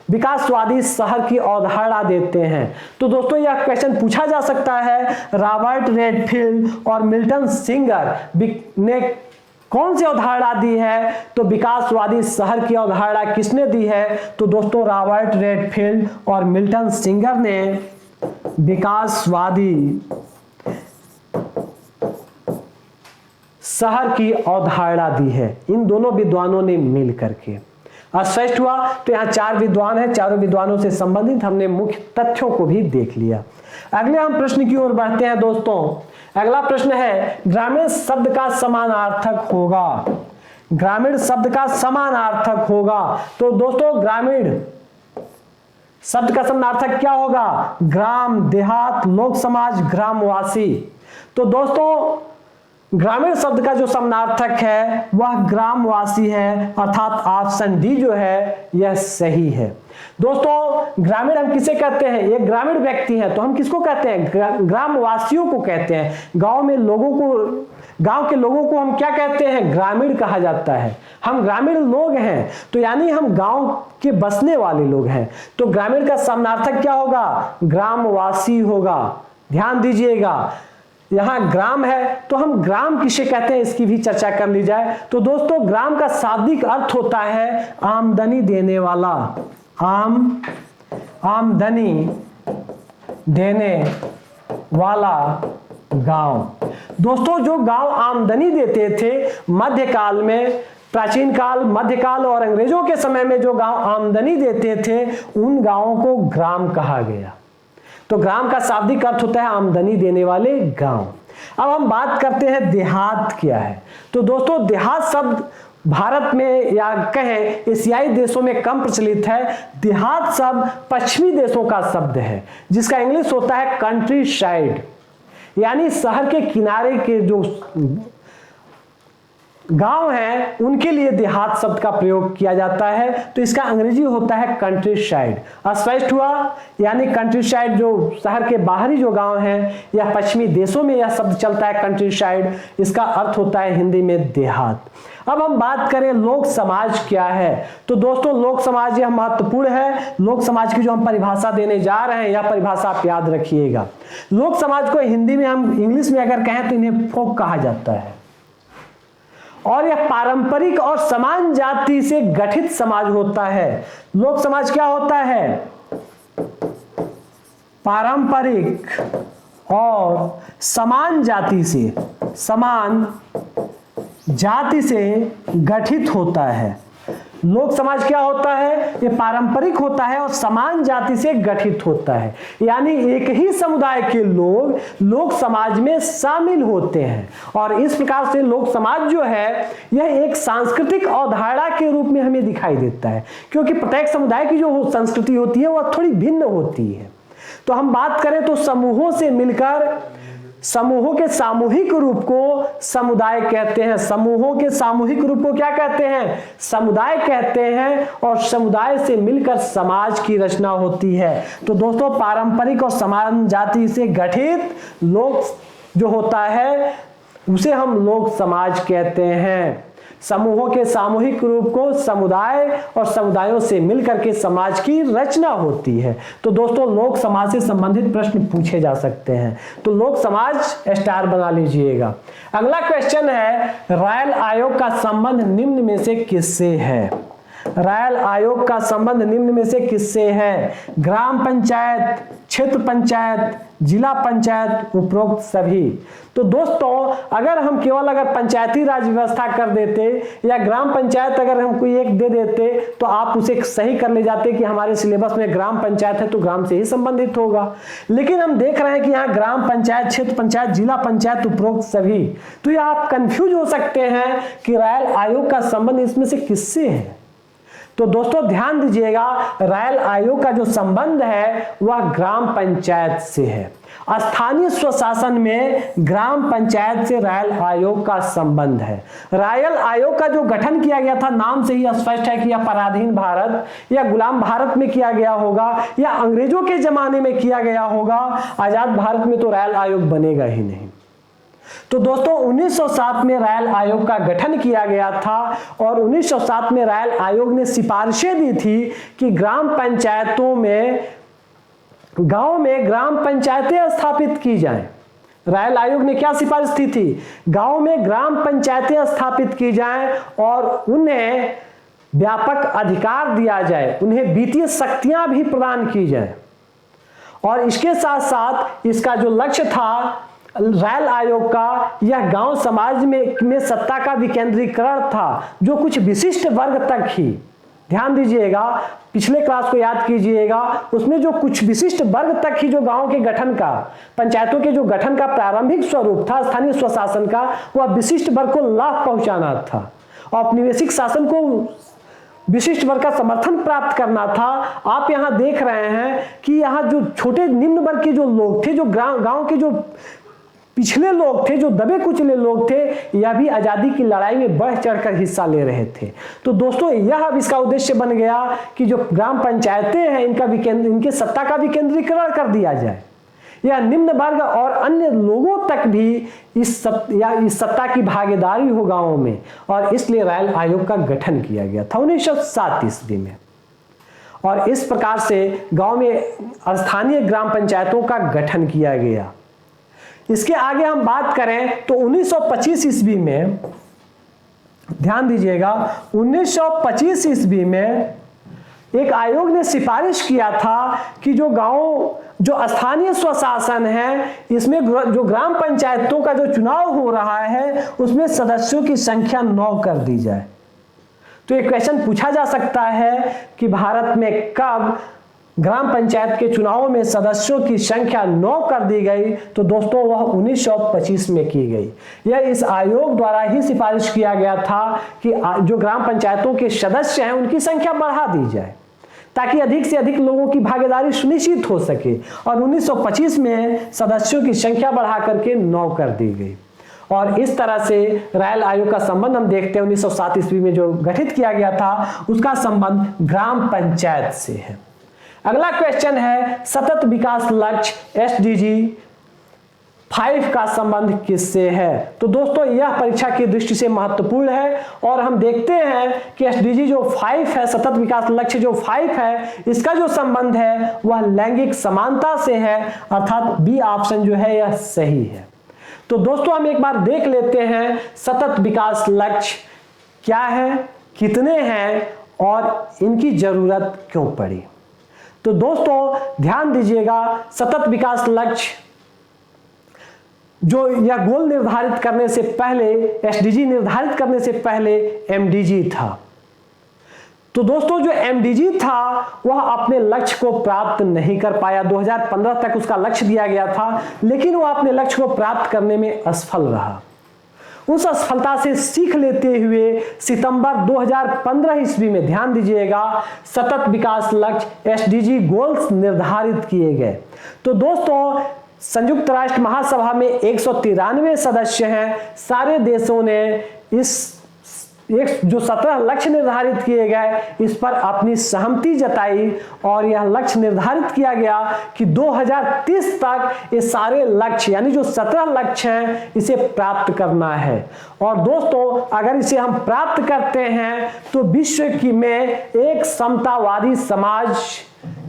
A: विकासवादी शहर की अवधारणा देते हैं। तो दोस्तों यह क्वेश्चन पूछा जा सकता है, रॉबर्ट रेडफील्ड और मिल्टन सिंगर ने कौन सी अवधारणा दी है? तो विकासवादी शहर की अवधारणा किसने दी है? तो दोस्तों रॉबर्ट रेडफील्ड और मिल्टन सिंगर ने विकासवादी शहर की अवधारणा दी है। इन दोनों विद्वानों ने मिल करके। स्पष्ट हुआ? तो यहाँ चार विद्वान हैं, चारों विद्वानों से संबंधित हमने मुख्य तथ्यों को भी देख लिया। अगले हम प्रश्न की ओर बढ़ते हैं। दोस्तों अगला प्रश्न है, ग्रामीण शब्द का समानार्थक होगा। ग्रामीण शब्द का समानार्थक होगा। तो दोस्तों ग्रामीण शब्द का समानार्थक क्या होगा? ग्राम, देहात, लोक समाज, ग्रामवासी। तो दोस्तों ग्रामीण शब्द का जो समानार्थक है वह ग्रामवासी है, अर्थात ऑप्शन डी जो है यह सही है। दोस्तों ग्रामीण हम किसे कहते हैं? ये ग्रामीण व्यक्ति हैं, तो हम किसको कहते हैं? ग्रामवासियों को कहते हैं। गांव में लोगों को, गांव के लोगों को हम क्या कहते हैं? ग्रामीण कहा जाता है। हम ग्रामीण लोग हैं, तो यानी हम गांव के बसने वाले लोग हैं। तो ग्रामीण का समानार्थक क्या होगा? ग्रामवासी होगा। ध्यान दीजिएगा, यहां ग्राम है तो हम ग्राम किसे कहते हैं इसकी भी चर्चा कर ली जाए। तो दोस्तों ग्राम का शाब्दिक अर्थ होता है आमदनी देने वाला। आमदनी देने वाला गांव। दोस्तों जो गांव आमदनी देते थे मध्यकाल में, प्राचीन काल, मध्यकाल और अंग्रेजों के समय में जो गांव आमदनी देते थे उन गांवों को ग्राम कहा गया। तो ग्राम का शाब्दिक अर्थ होता है आमदनी देने वाले गांव। अब हम बात करते हैं देहात क्या है। तो दोस्तों देहात शब्द भारत में या कहें एशियाई देशों में कम प्रचलित है। देहात शब्द पश्चिमी देशों का शब्द है जिसका इंग्लिश होता है कंट्री साइड, यानी शहर के किनारे के जो गांव हैं उनके लिए देहात शब्द का प्रयोग किया जाता है, तो इसका अंग्रेजी होता है कंट्री साइड। स्पष्ट हुआ? यानी कंट्री साइड जो शहर के बाहरी जो गांव हैं या पश्चिमी देशों में यह शब्द चलता है कंट्री साइड, इसका अर्थ होता है हिंदी में देहात। अब हम बात करें लोक समाज क्या है, तो दोस्तों लोक समाज यह महत्वपूर्ण है। लोक समाज की जो हम परिभाषा देने जा रहे हैं, यह परिभाषा आप याद रखिएगा। लोक समाज को हिंदी में हम इंग्लिश में अगर कहें तो इन्हें फोक कहा जाता है, और यह पारंपरिक और समान जाति से गठित समाज होता है। लोक समाज क्या होता है? पारंपरिक और समान जाति से गठित होता है। लोक समाज क्या होता है? ये पारंपरिक होता है और समान जाति से गठित होता है, यानी एक ही समुदाय के लोग लोक समाज में शामिल होते हैं। और इस प्रकार से लोक समाज जो है यह एक सांस्कृतिक अवधारणा के रूप में हमें दिखाई देता है, क्योंकि प्रत्येक समुदाय की जो संस्कृति होती है वह थोड़ी भिन्न होती है। तो हम बात करें तो समूहों से मिलकर समूहों के सामूहिक रूप को समुदाय कहते हैं। समूहों के सामूहिक रूप को क्या कहते हैं? समुदाय कहते हैं। और समुदाय से मिलकर समाज की रचना होती है। तो दोस्तों पारंपरिक और समान जाति से गठित लोक जो होता है उसे हम लोक समाज कहते हैं। समूहों के सामूहिक रूप को समुदाय और समुदायों से मिलकर के समाज की रचना होती है। तो दोस्तों लोक समाज से संबंधित प्रश्न पूछे जा सकते हैं, तो लोक समाज स्टार बना लीजिएगा। अगला क्वेश्चन है, रायल आयोग का संबंध निम्न में से किससे है? रायल आयोग का संबंध निम्न में से किससे है? ग्राम पंचायत, क्षेत्र पंचायत, जिला पंचायत, उपरोक्त सभी। तो दोस्तों अगर पंचायती राज व्यवस्था कर देते या ग्राम पंचायत अगर हम कोई एक दे देते तो आप उसे सही कर ले जाते कि हमारे सिलेबस में ग्राम पंचायत है तो ग्राम से ही संबंधित होगा। लेकिन हम देख रहे हैं कि यहाँ ग्राम पंचायत, क्षेत्र पंचायत, जिला पंचायत, उपरोक्त सभी, तो यह आप कंफ्यूज हो सकते हैं कि रायल आयोग का संबंध इसमें से किससे है। तो दोस्तों ध्यान दीजिएगा, रायल आयोग का जो संबंध है वह ग्राम पंचायत से है। स्थानीय स्वशासन में ग्राम पंचायत से रायल आयोग का संबंध है। रायल आयोग का जो गठन किया गया था, नाम से ही स्पष्ट है कि यह पराधीन भारत या गुलाम भारत में किया गया होगा या अंग्रेजों के जमाने में किया गया होगा। आजाद भारत में तो रायल आयोग बनेगा ही नहीं। तो दोस्तों 1907 में रायल आयोग का गठन किया गया था और 1907 में रायल आयोग ने सिफारिशें दी थी कि ग्राम पंचायतों में, गांव में ग्राम पंचायतें स्थापित की जाएं। रायल आयोग ने क्या सिफारिश की थी? गांव में ग्राम पंचायतें स्थापित की जाएं और उन्हें व्यापक अधिकार दिया जाए, उन्हें वित्तीय शक्तियां भी प्रदान की जाए। और इसके साथ साथ इसका जो लक्ष्य था रायल आयोग का, यह गांव समाज में सत्ता का विकेंद्रीकरण था, जो कुछ विशिष्ट वर्ग तक ही, ध्यान दीजिएगा पिछले क्लास को याद कीजिएगा, उसमें जो कुछ विशिष्ट वर्ग तक ही जो गांव के गठन का, पंचायतों के जो गठन का प्रारंभिक स्वरूप था स्थानीय स्वशासन का, वह विशिष्ट वर्ग को लाभ पहुंचाना था। औपनिवेशिक शासन को विशिष्ट वर्ग का समर्थन प्राप्त करना था। आप यहां देख रहे हैं कि यहां जो छोटे निम्न वर्ग के जो लोग थे, जो गांव के जो पिछले लोग थे, जो दबे कुचले लोग थे, यह भी आजादी की लड़ाई में बढ़ चढ़कर हिस्सा ले रहे थे। तो दोस्तों यह अब इसका उद्देश्य बन गया कि जो ग्राम पंचायतें हैं इनके सत्ता का विकेंद्रीकरण कर दिया जाए, यह निम्न वर्ग और अन्य लोगों तक भी इस सत्ता की भागीदारी हो गांवों में। और इसलिए रायल आयोग का गठन किया गया था 1907 ईस्वी में। और इस प्रकार से गांव में स्थानीय ग्राम पंचायतों का गठन किया गया। इसके आगे हम बात करें तो 1925 ईस्वी में, ध्यान दीजिएगा, 1925 ईस्वी में एक आयोग ने सिफारिश किया था कि जो स्थानीय स्वशासन है, इसमें जो ग्राम पंचायतों का जो चुनाव हो रहा है उसमें सदस्यों की संख्या 9 कर दी जाए। तो एक क्वेश्चन पूछा जा सकता है कि भारत में कब ग्राम पंचायत के चुनावों में सदस्यों की संख्या 9 कर दी गई? तो दोस्तों वह 1925 में की गई। यह इस आयोग द्वारा ही सिफारिश किया गया था कि जो ग्राम पंचायतों के सदस्य हैं उनकी संख्या बढ़ा दी जाए ताकि अधिक से अधिक लोगों की भागीदारी सुनिश्चित हो सके। और 1925 में सदस्यों की संख्या बढ़ा करके 9 कर दी गई। और इस तरह से रायल आयोग का संबंध हम देखते हैं 1907 ईस्वी में जो गठित किया गया था उसका संबंध ग्राम पंचायत से है। अगला क्वेश्चन है सतत विकास लक्ष्य SDG 5 का संबंध किससे है? तो दोस्तों यह परीक्षा की दृष्टि से महत्वपूर्ण है और हम देखते हैं कि SDG जो 5 है, सतत विकास लक्ष्य जो 5 है, इसका जो संबंध है वह लैंगिक समानता से है, अर्थात बी ऑप्शन जो है यह सही है। तो दोस्तों हम एक बार देख लेते हैं सतत विकास लक्ष्य क्या है, कितने हैं और इनकी जरूरत क्यों पड़ी। तो दोस्तों ध्यान दीजिएगा, सतत विकास लक्ष्य जो यह गोल निर्धारित करने से पहले, SDG निर्धारित करने से पहले MDG था। तो दोस्तों जो MDG था वह अपने लक्ष्य को प्राप्त नहीं कर पाया। 2015 तक उसका लक्ष्य दिया गया था, लेकिन वह अपने लक्ष्य को प्राप्त करने में असफल रहा। उस असफलता से सीख लेते हुए सितंबर 2015 ईस्वी में, ध्यान दीजिएगा, सतत विकास लक्ष्य SDG गोल्स निर्धारित किए गए। तो दोस्तों संयुक्त राष्ट्र महासभा में 193 सदस्य हैं। सारे देशों ने इस जो 17 लक्ष्य निर्धारित किए गए इस पर अपनी सहमति जताई और यह लक्ष्य निर्धारित किया गया कि 2030 तक ये सारे लक्ष्य यानी जो 17 लक्ष्य हैं इसे प्राप्त करना है। और दोस्तों अगर इसे हम प्राप्त करते हैं तो विश्व की में एक समतावादी समाज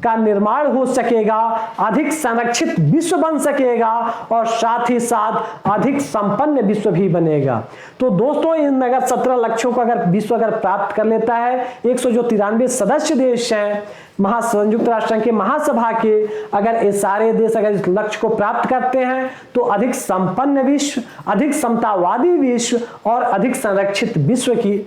A: का निर्माण हो सकेगा, अधिक संरक्षित विश्व बन सकेगा और साथ ही साथ अधिक संपन्न विश्व भी बनेगा। तो दोस्तों इन अगर 17 लक्ष्यों को अगर विश्व अगर प्राप्त कर लेता है, 193 सदस्य देश हैं संयुक्त राष्ट्र संघ के महासभा के, अगर ये सारे देश अगर इस लक्ष्य को प्राप्त करते हैं तो अधिक संपन्न विश्व, अधिक समतावादी विश्व और अधिक संरक्षित विश्व की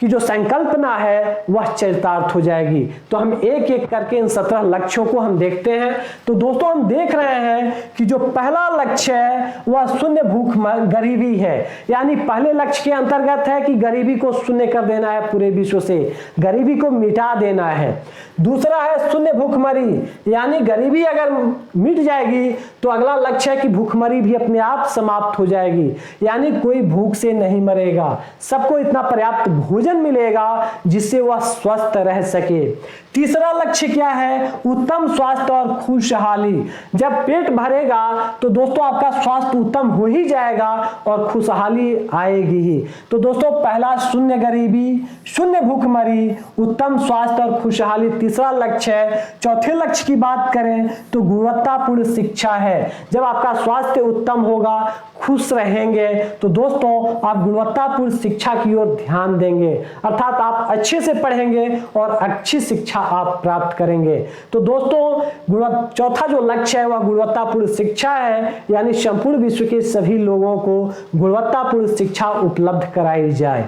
A: जो संकल्पना है वह चरितार्थ हो जाएगी। तो हम एक एक करके इन 17 लक्ष्यों को हम देखते हैं। तो दोस्तों हम देख रहे हैं कि जो पहला लक्ष्य है वह शून्य भूख गरीबी है, यानी पहले लक्ष्य के अंतर्गत है कि गरीबी को शून्य कर देना है, पूरे विश्व से गरीबी को मिटा देना है। दूसरा है शून्य भूखमरी, यानी गरीबी अगर मिट जाएगी तो अगला लक्ष्य है कि भूखमरी भी अपने आप समाप्त हो जाएगी, यानी कोई भूख से नहीं मरेगा, सबको इतना पर्याप्त भोजन मिलेगा जिससे वह स्वस्थ रह सके। तीसरा लक्ष्य क्या है? उत्तम स्वास्थ्य और खुशहाली। जब पेट भरेगा तो दोस्तों आपका स्वास्थ्य उत्तम हो ही जाएगा और खुशहाली आएगी ही। तो दोस्तों पहला शून्य गरीबी, शून्य भूखमरी, उत्तम स्वास्थ्य और खुशहाली तीसरा लक्ष्य है। चौथे लक्ष्य की बात करें तो गुणवत्तापूर्ण शिक्षा है। जब आपका स्वास्थ्य उत्तम होगा, खुश रहेंगे तो दोस्तों आप गुणवत्तापूर्ण शिक्षा की ओर ध्यान देंगे, अर्थात आप अच्छे से पढ़ेंगे और अच्छी शिक्षा आप प्राप्त करेंगे। तो दोस्तों चौथा जो लक्ष्य है वह गुणवत्तापूर्ण शिक्षा है, यानी संपूर्ण विश्व के सभी लोगों को गुणवत्तापूर्ण शिक्षा उपलब्ध कराई जाए।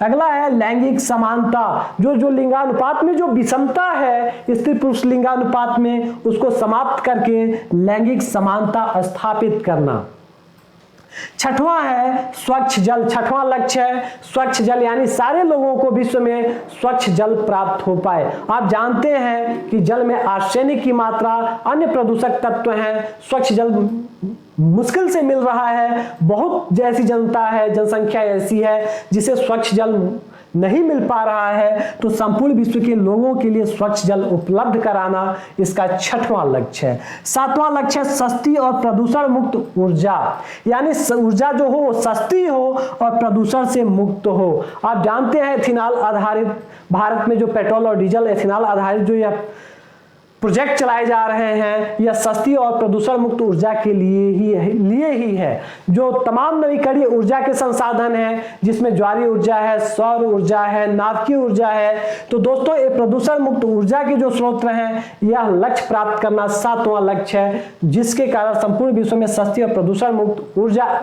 A: अगला है लैंगिक समानता, जो लिंगानुपात में जो विषमता है स्त्री पुरुष लिंगानुपात में उसको समाप्त करके लैंगिक समानता स्थापित करना। छठवां है स्वच्छ जल, छठवां लक्ष्य है स्वच्छ जल, यानी सारे लोगों को विश्व में स्वच्छ जल प्राप्त हो पाए। आप जानते हैं कि जल में आर्सेनिक की मात्रा, अन्य प्रदूषक तत्व हैं, स्वच्छ जल मुश्किल से मिल रहा है। बहुत जैसी जनता है, जनसंख्या ऐसी है जिसे स्वच्छ जल नहीं मिल पा रहा है, तो संपूर्ण विश्व के लोगों के लिए स्वच्छ जल उपलब्ध कराना इसका छठवां लक्ष्य है। सातवां लक्ष्य है सस्ती और प्रदूषण मुक्त ऊर्जा, यानी ऊर्जा जो हो सस्ती हो और प्रदूषण से मुक्त हो। आप जानते हैं एथेनॉल आधारित भारत में जो पेट्रोल और डीजल एथेनॉल आधारित जो यह प्रोजेक्ट चलाए जा रहे हैं, यह सस्ती और प्रदूषण मुक्त ऊर्जा के लिए ही है। जो तमाम नवीकरणीय ऊर्जा के संसाधन हैं, जिसमें ज्वारीय ऊर्जा है, सौर ऊर्जा है, नाभिकीय ऊर्जा है, तो दोस्तों ये प्रदूषण मुक्त ऊर्जा के जो स्रोत हैं, यह लक्ष्य प्राप्त करना सातवां लक्ष्य है, जिसके कारण संपूर्ण विश्व में सस्ती और प्रदूषण मुक्त ऊर्जा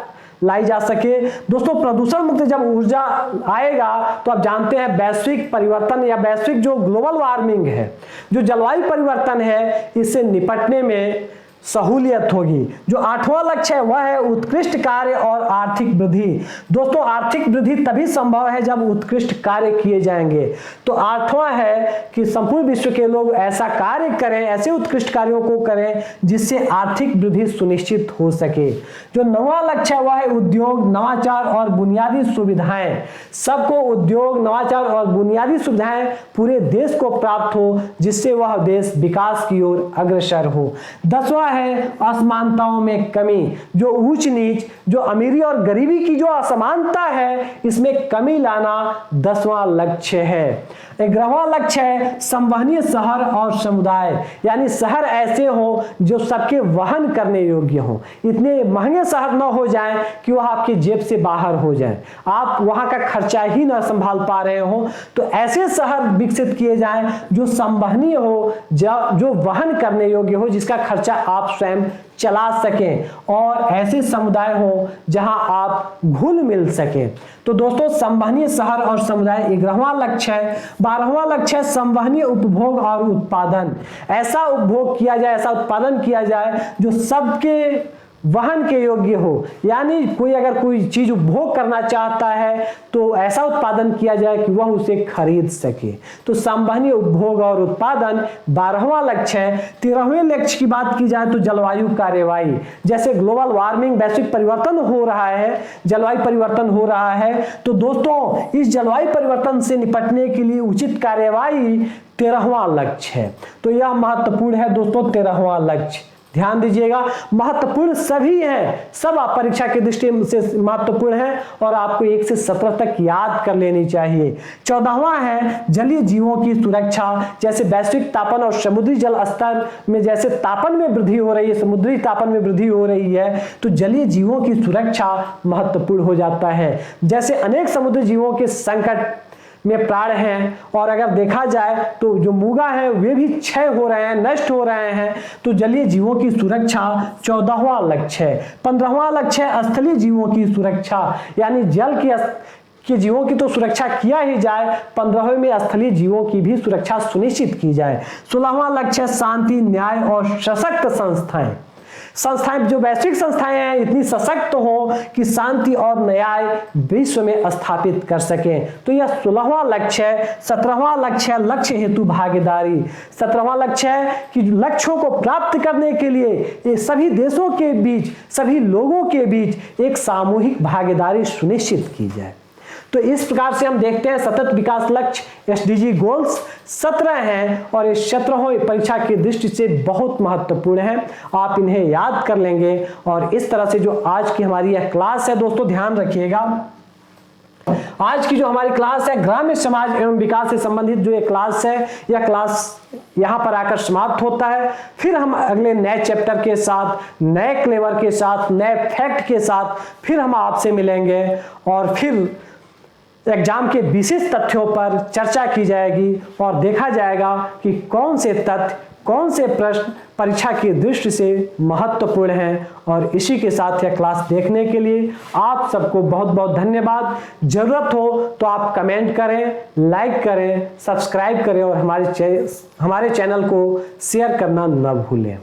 A: लाई जा सके। दोस्तों प्रदूषण मुक्त जब ऊर्जा आएगा तो आप जानते हैं वैश्विक परिवर्तन या वैश्विक जो ग्लोबल वार्मिंग है, जो जलवायु परिवर्तन है, इससे निपटने में सहूलियत होगी। जो 8वां लक्ष्य है वह है उत्कृष्ट कार्य और आर्थिक वृद्धि। दोस्तों आर्थिक वृद्धि तभी संभव है जब उत्कृष्ट कार्य किए जाएंगे। तो 8वां है कि संपूर्ण विश्व के लोग ऐसा कार्य करें, ऐसे उत्कृष्ट कार्यों को करें जिससे आर्थिक वृद्धि सुनिश्चित हो सके। जो 9वां लक्ष्य है वह है उद्योग, नवाचार और बुनियादी सुविधाएं। सबको उद्योग, नवाचार और बुनियादी सुविधाएं पूरे देश को प्राप्त हो जिससे वह देश विकास की ओर अग्रसर हो। 10वां है असमानताओं में कमी। जो ऊंच नीच, जो अमीरी और गरीबी की जो असमानता है इसमें कमी लाना 10वां लक्ष्य है। 11वां लक्ष्य है संवहनीय शहर और समुदाय, यानी शहर ऐसे हो जो सबके वहन करने योग्य हो। इतने महंगे शहर न हो जाएं कि वह आपकी जेब से बाहर हो जाए, आप वहां का खर्चा ही न संभाल पा रहे हो। तो ऐसे शहर विकसित किए जाएं जो संवहनीय हो, जो वहन करने योग्य हो, जिसका खर्चा आप स्वयं चला सकें, और ऐसे समुदाय हो जहां आप घुल मिल सकें। तो दोस्तों संवहनीय शहर और समुदाय 11वां लक्ष्य है। 12वां लक्ष्य है संवहनीय उपभोग और उत्पादन। ऐसा उपभोग किया जाए, ऐसा उत्पादन किया जाए जो सबके वहन के योग्य हो, यानी कोई अगर कोई चीज उपभोग करना चाहता है तो ऐसा उत्पादन किया जाए कि वह उसे खरीद सके। तो संवहनीय उपभोग और उत्पादन 12वां लक्ष्य है। 13वें लक्ष्य की बात की जाए तो जलवायु कार्यवाही, जैसे ग्लोबल वार्मिंग, वैश्विक परिवर्तन हो रहा है, जलवायु परिवर्तन हो रहा है। तो दोस्तों इस जलवायु परिवर्तन से निपटने के लिए उचित कार्यवाही 13वां लक्ष्य है। तो यह महत्वपूर्ण है दोस्तों 13वां लक्ष्य, ध्यान दीजिएगा। महत्वपूर्ण सभी हैं, सब आप परीक्षा की दृष्टि से महत्वपूर्ण है और आपको 1 से 17 तक याद कर लेनी चाहिए। 14वां है जलीय जीवों की सुरक्षा, जैसे वैश्विक तापन और समुद्री जल स्तर में जैसे तापन में वृद्धि हो रही है, समुद्री तापन में वृद्धि हो रही है, तो जलीय जीवों की सुरक्षा महत्वपूर्ण हो जाता है। जैसे अनेक समुद्री जीवों के संकट में प्राण हैं, और अगर देखा जाए तो जो मूंगा है वे भी क्षय हो रहे हैं, नष्ट हो रहे हैं। तो जलीय जीवों की सुरक्षा 14वां लक्ष्य है। 15वां लक्ष्य है स्थलीय जीवों की सुरक्षा, यानी जल के जीवों की तो सुरक्षा किया ही जाए, 15वें में स्थलीय जीवों की भी सुरक्षा सुनिश्चित की जाए। 16वां लक्ष्य है शांति, न्याय और सशक्त संस्थाएं। संस्थाएं जो वैश्विक संस्थाएं हैं इतनी सशक्त हो कि शांति और न्याय विश्व में स्थापित कर सकें। तो यह 16वां लक्ष्य है। 17वां लक्ष्य है लक्ष्य हेतु भागीदारी। 17वां लक्ष्य है कि लक्ष्यों को प्राप्त करने के लिए ये सभी देशों के बीच, सभी लोगों के बीच एक सामूहिक भागीदारी सुनिश्चित की जाए। तो इस प्रकार से हम देखते हैं सतत विकास लक्ष्य SDG गोल्स 17 हैं और ये 17 परीक्षा की दृष्टि से बहुत महत्वपूर्ण है। आप इन्हें याद कर लेंगे और इस तरह से जो आज की हमारी यह क्लास है दोस्तों, ध्यान रखिएगा, आज की जो हमारी क्लास है ग्राम्य समाज एवं विकास से संबंधित जो ये क्लास है, यह क्लास यहाँ पर आकर समाप्त होता है। फिर हम अगले नए चैप्टर के साथ, नए क्लेवर के साथ, नए फैक्ट के साथ फिर हम आपसे मिलेंगे और फिर एग्जाम के विशेष तथ्यों पर चर्चा की जाएगी और देखा जाएगा कि कौन से तथ्य, कौन से प्रश्न परीक्षा की दृष्टि से महत्वपूर्ण हैं। और इसी के साथ यह क्लास देखने के लिए आप सबको बहुत बहुत धन्यवाद। जरूरत हो तो आप कमेंट करें, लाइक करें, सब्सक्राइब करें और हमारे चैनल को शेयर करना न भूलें।